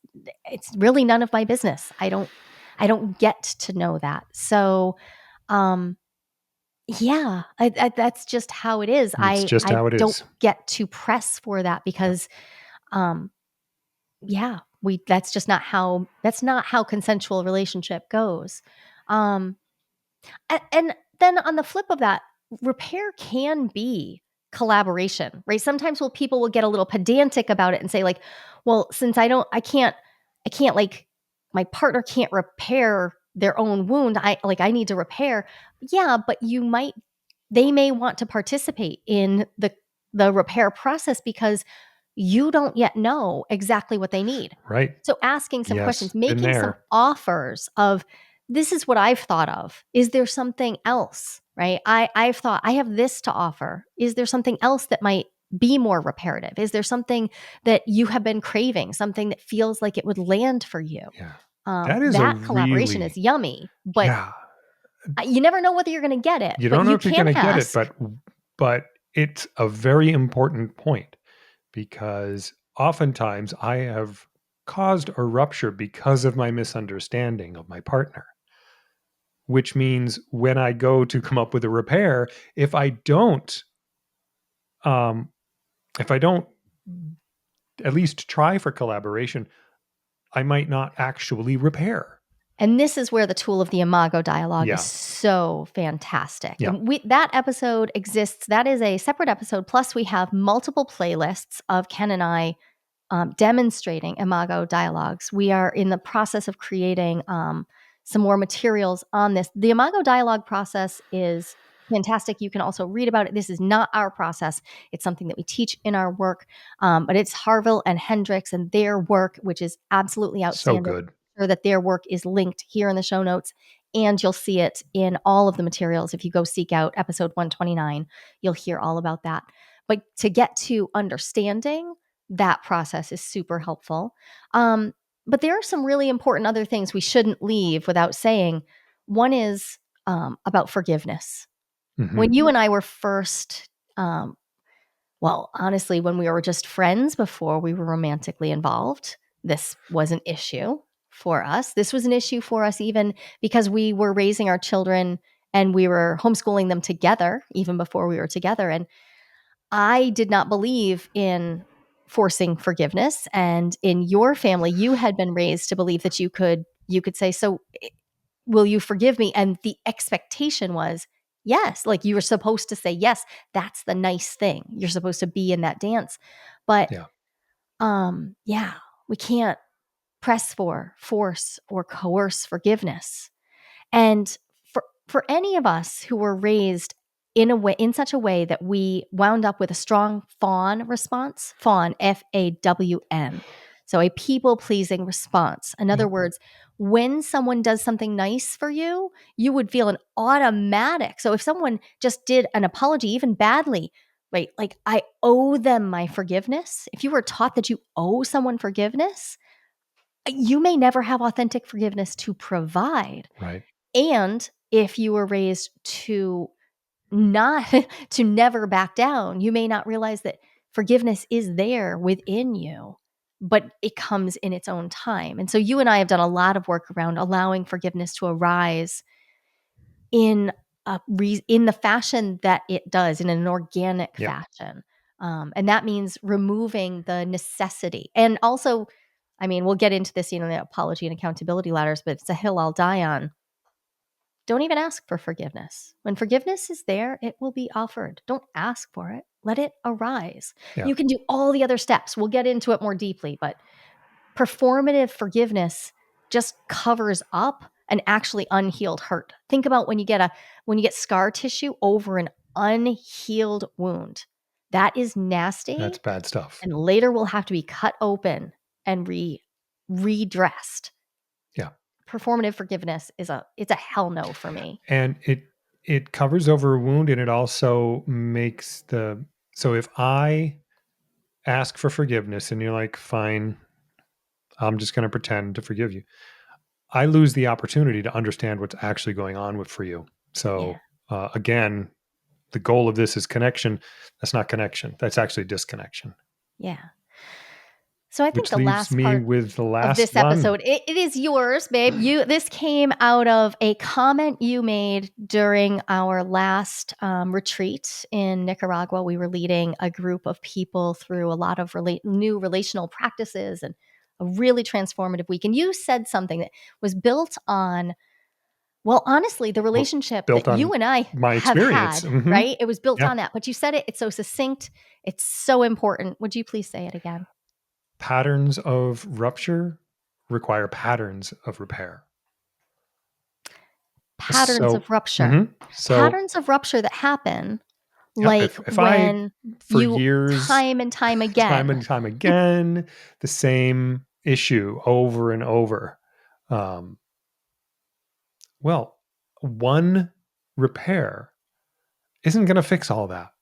really none of my business. I don't get to know that. So, um, yeah, that's just how it is. It's just I how it don't is. get to press for that Yep. because, um, yeah, that's not how consensual relationship goes. Um, and then on the flip of that, repair can be collaboration, right? Sometimes people will get a little pedantic about it and say like, well, since I can't like my partner can't repair their own wound. I need to repair. Yeah, but they may want to participate in the repair process because you don't yet know exactly what they need. Right. So asking some Yes. questions, Been making some there. offers of this is what I've thought of. Is there something else? Right? I've thought I have this to offer. Is there something else that might be more reparative? Is there something that you have been craving, something that feels like it would land for you? Yeah. That is a That collaboration is really, yummy, but yeah. you never know whether you're going to get it, You but don't know you if you're can going to get it, ask. but it's a very important point because oftentimes I have caused a rupture because of my misunderstanding of my partner, which means when I go to come up with a repair, um, if I don't at least try for collaboration, I might not actually repair. And this is where the tool of the imago dialogue is Yeah. so fantastic. Yeah. And that episode exists. That is a separate episode. Plus, we have multiple playlists of Ken and I demonstrating imago dialogues. We are in the process of creating some more materials on this. The imago dialogue process is fantastic. You can also read about it. This is not our process. It's something that we teach in our work, but it's Harville and Hendricks and their work, which is absolutely So outstanding. good. Sure that their work is linked here in the show notes, and you'll see it in all of the materials. If you go seek out episode 129, you'll hear all about that. But to get to understanding that process is super helpful. But there are some really important other things we shouldn't leave without saying. One is about forgiveness. Mhm. When you and I were first um, Well, honestly, when we were just friends before we were romantically involved, this was an issue for us. This was an issue for us even because we were raising our children and we were homeschooling them together even before we were together. And I did not believe in forcing forgiveness. And in your family, you had been raised to believe that you could say, "So will you forgive me?" And the expectation was, yes, like you were supposed to say, yes, that's the nice thing. You're supposed to be in that dance. But Yeah. yeah, we can't press for, force, or coerce forgiveness. And for any of us who were raised in such a way that we wound up with a strong fawn response, fawn, FAWN. So a people-pleasing response. In other Yep. words, when someone does something nice for you, you would feel an automatic. So if someone just did an apology, even badly, right? Like I owe them my forgiveness. If you were taught that you owe someone forgiveness, you may never have authentic forgiveness to provide. Right. And if you were raised to not to never back down, you may not realize that forgiveness is there within you, but it comes in its own time. And so you and I have done a lot of work around allowing forgiveness to arise in in the fashion that it does, in an organic Yep. fashion. And that means removing the necessity. And also, I mean, we'll get into this, the apology and accountability ladders, but it's a hill I'll die on. Don't even ask for forgiveness. When forgiveness is there, it will be offered. Don't ask for it. Let it arise. Yeah. You can do all the other steps. We'll get into it more deeply, but performative forgiveness just covers up an actually unhealed hurt. Think about when you get scar tissue over an unhealed wound. That is That's nasty bad stuff. and later will have to be cut open and redressed. Yeah. Performative forgiveness it's a hell no for me. And it covers over a wound, and it also makes the so if I ask for forgiveness and you're like, "Fine, I'm just gonna pretend to forgive you." I lose the opportunity to understand what's actually going on with for you. Yeah. So, again, the goal of this is connection. That's not connection. That's actually disconnection, Yeah. So I think which the leaves last me part with the of last this one. episode, it is yours, babe. This came out of a comment you made during our last retreat in Nicaragua. We were leading a group of people through a lot of new relational practices and a really transformative week. And you said something that was built on, well, honestly, the Well, relationship built that you on and I my have experience. had, Mhm. right? It was built Yeah. on that. But you said it, it's so succinct, it's so important. Would you please say it again? Patterns of rupture require patterns of repair. Patterns So of rupture. mhm. So, Patterns of rupture that happen, yeah, like if I when for you years, time and time time again. and time again, the same issue over and over, um, well, one repair isn't gonna fix all that.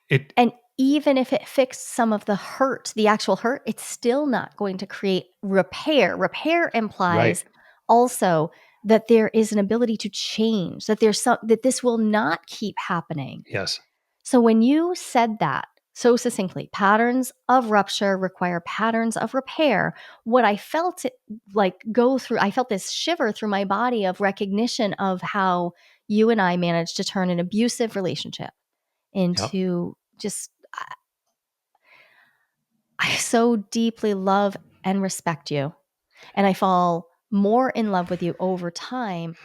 It And even if it fixed some of the hurt, the actual hurt, it's still not going to create repair. Repair right. implies also that there is an ability to change, that this will not keep happening. Yes. So when you said that so succinctly, patterns of rupture require patterns of repair. What I felt it like go through, I felt this shiver through my body of recognition of how you and I managed to turn an abusive relationship Yep. into just, I so deeply love and respect you. And I fall more in love with you over time.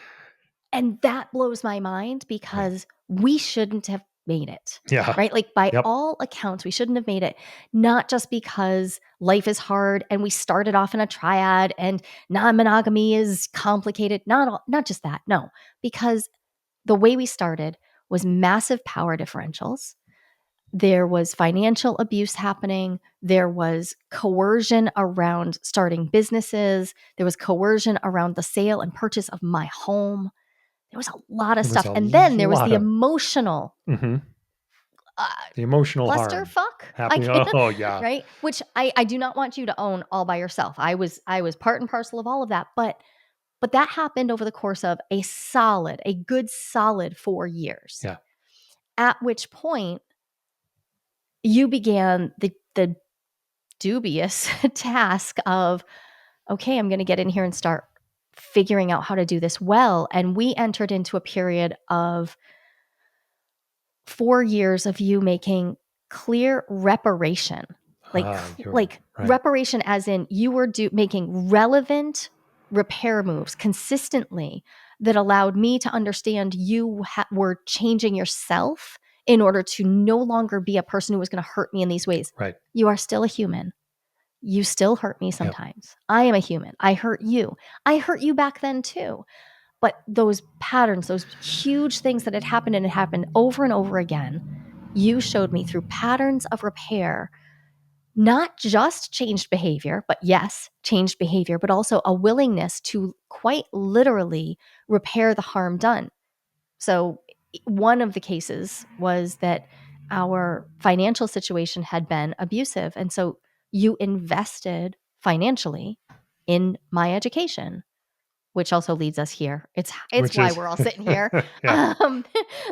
And that blows my mind Right. because we shouldn't have made it, Yeah. right? Like, by Yep. all accounts, we shouldn't have made it, not just because life is hard and we started off in a triad and non-monogamy is complicated, not just that. No, because the way we started was massive power differentials. There was financial abuse happening. There was coercion around starting businesses. There was coercion around the sale and purchase of my home. There was a lot of There was stuff. a And then there was lot the of emotional mhm, uh, the emotional harm clusterfuck. I happening. can't, Oh, yeah. right? Which I do not want you to own all by yourself. I was part and parcel of all of that, but that happened over the course of a good solid 4 years. Yeah. At which point, you began the dubious task of, okay, I'm going to get in here and start figuring out how to do this well. And we entered into a period of 4 years of you making clear reparation, You're like right. reparation, as in you were making relevant repair moves consistently that allowed me to understand you were changing yourself in order to no longer be a person who was going to hurt me in these ways. Right. You are still a human. You still hurt me Yep. sometimes. I am a human. I hurt you. I hurt you back then too. But those patterns, those huge things that had happened and it happened over and over again, you showed me through patterns of repair, not just changed behavior, but yes, changed behavior, but also a willingness to quite literally repair the harm done. So, one of the cases was that our financial situation had been abusive. And so you invested financially in my education, which also leads us here. It's Which why is, we're all sitting here. yeah, Um,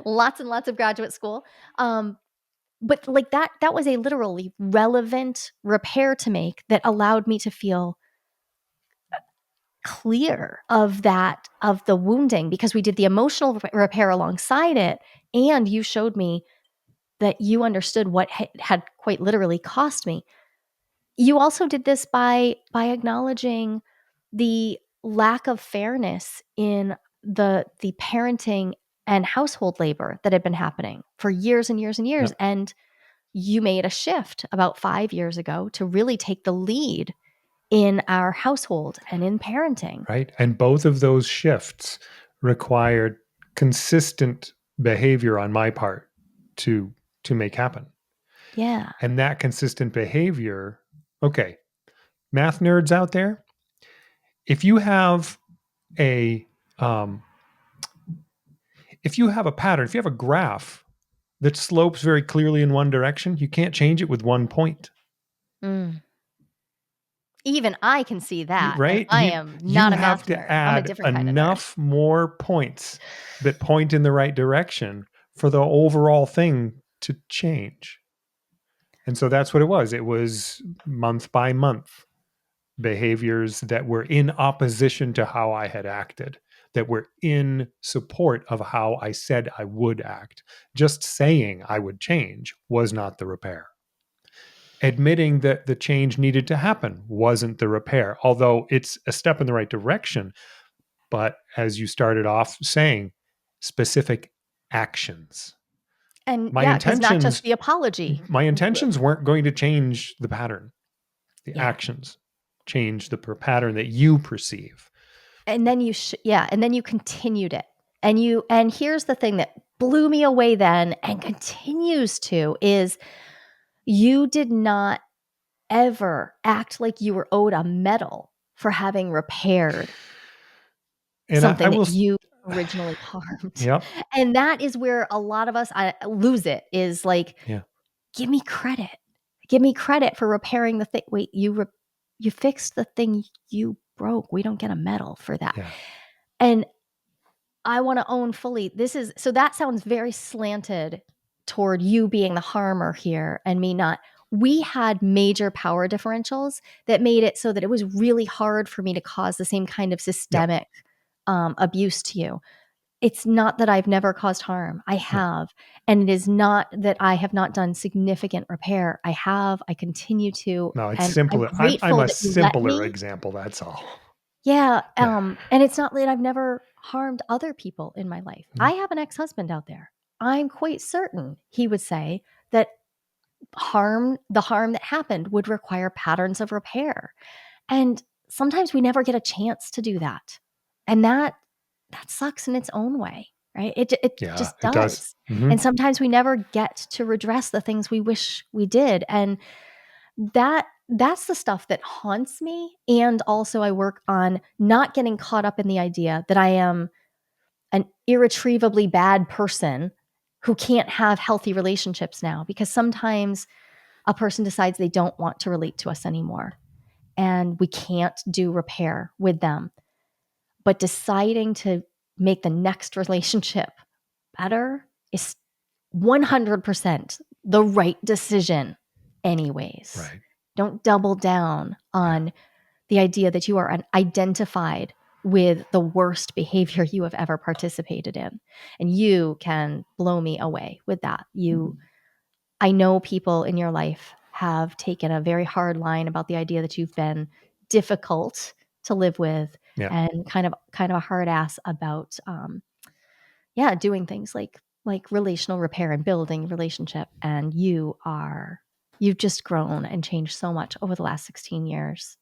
lots and lots of graduate school. But like that was a literally relevant repair to make that allowed me to feel clear of the wounding, because we did the emotional repair alongside it, and you showed me that you understood what had quite literally cost me. You also did this by acknowledging the lack of fairness in the parenting and household labor that had been happening for years and years and years. yep, And you made a shift about 5 years ago to really take the lead in our household and in parenting. right. And both of those shifts required consistent behavior on my part to to make happen. Yeah. And that consistent behavior, okay, math nerds out there, if you have a um, if you have a pattern, if you have a graph that slopes very clearly in one direction, you can't change it with one point. Mm. Even I can see that, and Right? I am You not a have math to nerd. I'm a add different kind of nerd. enough more points that point in the right direction for the overall thing to change. And so that's what it was. It was month by month behaviors that were in opposition to how I had acted, that were in support of how I said I would act. Just saying I would change was not the repair. Admitting that the change needed to happen wasn't the repair, although it's a step in the right direction. But as you started off saying, specific actions. And My yeah, because not intentions, just the apology. my intentions weren't going to change the pattern. The Yeah. actions change the pattern that you perceive. And then and then you continued it. And here's the thing that blew me away then and continues to is you did not ever act like you were owed a medal for having repaired And I something that will, you originally harmed. yep, And that is where a lot of us lose it, is like, yeah, give me credit. Give me credit for repairing the thing. Wait, you fixed the thing you broke. We don't get a medal for that. yeah, And I want to own fully. So that sounds very slanted toward you being the harmer here and me not. We had major power differentials that made it so that it was really hard for me to cause the same kind of yep, systemic abuse to you. It's not that I've never caused harm. I no, have. And it is not that I have not done significant repair. I have. I continue to. no, it's And I'm simpler. I'm grateful a that you let simpler me. example. That's all. Yeah, Yeah. and it's not that I've never harmed other people in my life. Mhm. I have an ex-husband out there. I'm quite certain he would say that the harm that happened would require patterns of repair. And sometimes we never get a chance to do that. And that sucks in its own way, right? It Yeah, just it does. does. Hmm. And sometimes we never get to redress the things we wish we did. And that's the stuff that haunts me. And also I work on not getting caught up in the idea that I am an irretrievably bad person who can't have healthy relationships now, because sometimes a person decides they don't want to relate to us anymore and we can't do repair with them. But deciding to make the next relationship better is 100% the right decision anyways. Right. Don't double down Yeah. on the idea that you are identified with the worst behavior you have ever participated in. And you can blow me away with that. I know people in your life have taken a very hard line about the idea that you've been difficult to live with Yeah. and kind of a hard ass about yeah, doing things like relational repair and building relationship. And you've just grown and changed so much over the last 16 years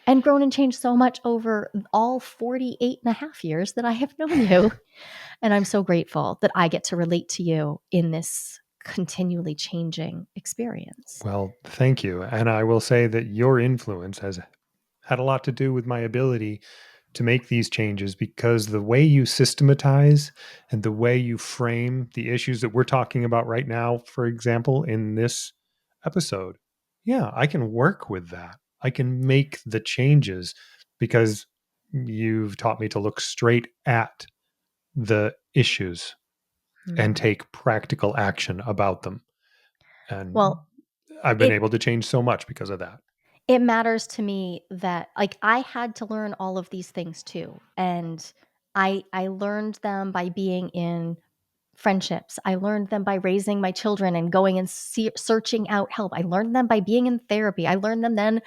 and grown and changed so much over all 48 and a half years that I have known you. And I'm so grateful that I get to relate to you in this continually changing experience. Well, thank you. And I will say that your influence has had a lot to do with my ability to make these changes, because the way you systematize and the way you frame the issues that we're talking about right now, for example, in this episode, yeah, I can work with that. I can make the changes because you've taught me to look straight at the issues and Mm. take practical action about them. And Well, I've been it able to change so much because of that. it matters to me that like I had to learn all of these things too. And I learned them by being in friendships. I learned them by raising my children and going and searching out help. I learned them by being in therapy. I learned them then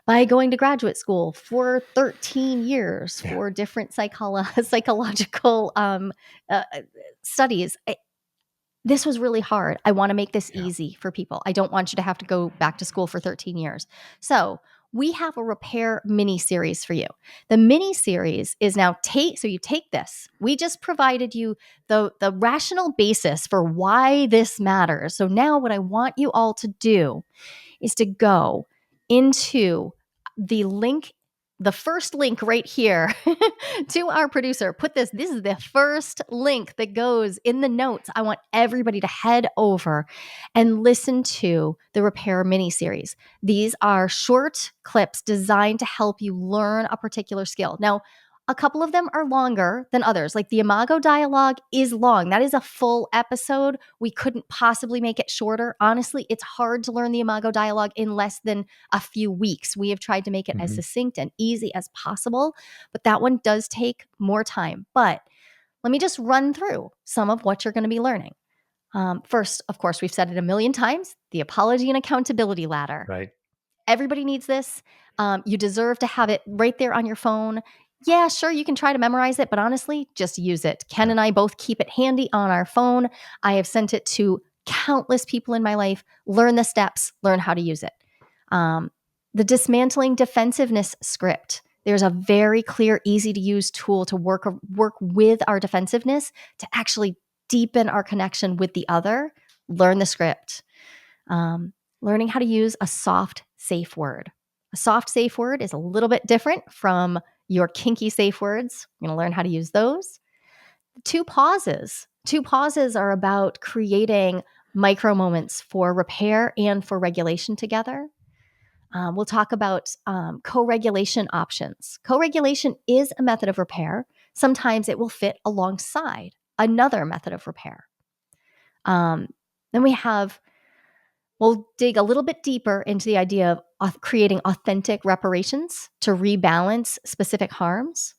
by going to graduate school for 13 years Yeah. for different psychological studies. This was really hard. I want to make this Yeah. easy for people. I don't want you to have to go back to school for 13 years. So, we have a repair mini series for you. The mini series is now so you take this. We just provided you the rational basis for why this matters. So now what I want you all to do is to go into the link, the first link right here to our producer. This is the first link that goes in the notes. I want everybody to head over and listen to the Repair mini series. These are short clips designed to help you learn a particular skill. Now, a couple of them are longer than others. Like the Imago dialogue is long. That is a full episode. We couldn't possibly make it shorter. Honestly, it's hard to learn the Imago dialogue in less than a few weeks. We have tried to make it as Mhm. succinct and easy as possible, but that one does take more time. But let me just run through some of what you're going to be learning. First, of course, we've said it a million times, the apology and accountability ladder. Right. Everybody needs this. You deserve to have it right there on your phone. Yeah, sure, you can try to memorize it, but honestly, just use it. Ken Yeah. and I both keep it handy on our phone. I have sent it to countless people in my life. Learn the steps, learn how to use it. Um, the dismantling defensiveness script. There's a very clear, easy to use tool to work with our defensiveness to actually deepen our connection with the other. Learn the script. Um, Learning how to use a soft, safe word. A soft, safe word is a little bit different from your kinky safe words. You're going to learn how to use those. Two pauses. Two pauses are about creating micro moments for repair and for regulation together. We'll talk about co regulation options. Co regulation is a method of repair. Sometimes it will fit alongside another method of repair. Um, then we'll dig a little bit deeper into the idea of creating authentic reparations to rebalance specific harms,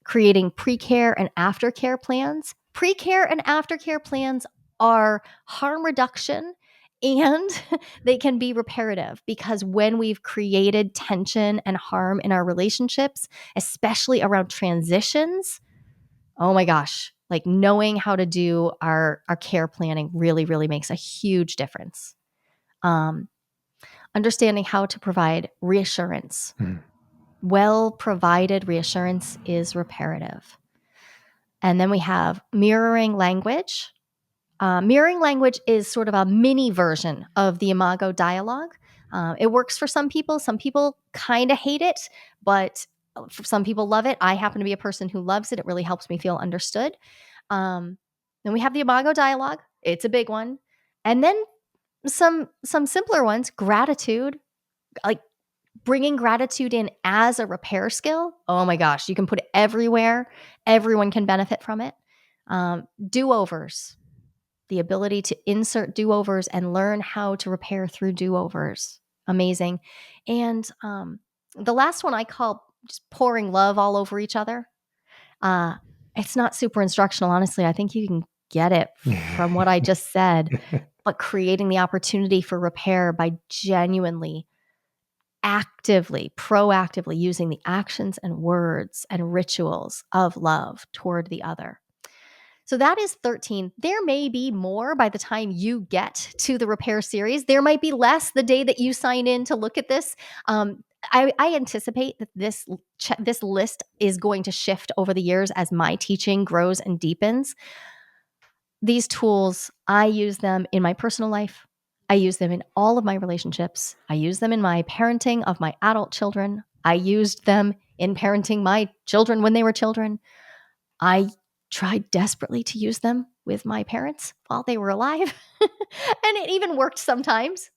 creating pre-care and aftercare plans. Pre-care and aftercare plans are harm reduction and they can be reparative because when we've created tension and harm in our relationships, especially around transitions, oh my gosh, like knowing how to do our care planning really, really makes a huge difference. Um, Understanding how to provide reassurance. Mhm. Well provided reassurance is reparative. And then we have mirroring language. Mirroring language is sort of a mini version of the Imago dialogue. It works for some people. Some people kind of hate it, but for some people love it. I happen to be a person who loves it. It really helps me feel understood. Um, then we have the Imago dialogue. It's a big one. And then some simpler ones, gratitude, like bringing gratitude in as a repair skill. Oh my gosh, you can put it everywhere. Everyone can benefit from it. Do overs. the ability to insert do-overs and learn how to repair through do-overs. Amazing. And the last one I call just pouring love all over each other. Uh, it's not super instructional, honestly. I think you can get it from what I just said, but creating the opportunity for repair by genuinely, actively, proactively using the actions and words and rituals of love toward the other. So that is 13. There may be more by the time you get to the repair series. There might be less the day that you sign in to look at this. I anticipate that this list is going to shift over the years as my teaching grows and deepens. These tools, I use them in my personal life. I use them in all of my relationships. I use them in my parenting of my adult children. I used them in parenting my children when they were children. I tried desperately to use them with my parents while they were alive. And it even worked sometimes.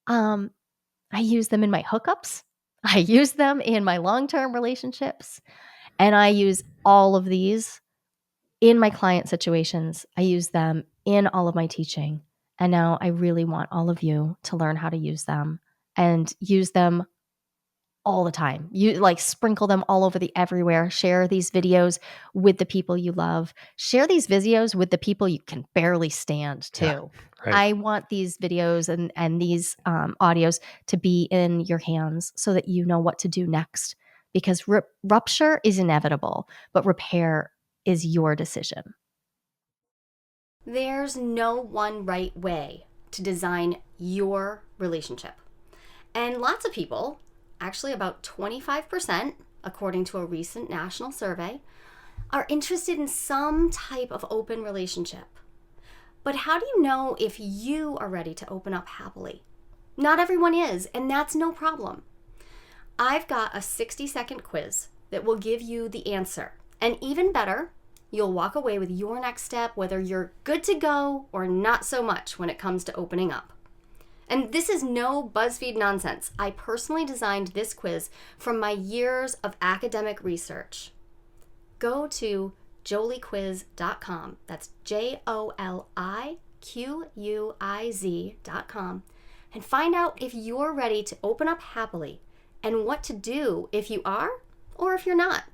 Um, I use them in my hookups. I use them in my long-term relationships. And I use all of these in my client situations. I use them in all of my teaching. And now I really want all of you to learn how to use them and use them all the time. You like sprinkle them all over the everywhere. Share these videos with the people you love. Share these videos with the people you can barely stand Yeah, too. right. I want these videos and these audios to be in your hands so that you know what to do next. Because rupture is inevitable, but repair is your decision. There's no one right way to design your relationship. And lots of people, actually about 25%, according to a recent national survey, are interested in some type of open relationship. But how do you know if you are ready to open up happily? Not everyone is, and that's no problem. I've got a 60-second quiz that will give you the answer. And even better, you'll walk away with your next step, whether you're good to go or not so much when it comes to opening up. And this is no BuzzFeed nonsense. I personally designed this quiz from my years of academic research. Go to joliequiz.com. That's JOLIQUIZ.com and find out if you're ready to open up happily and what to do if you are or if you're not.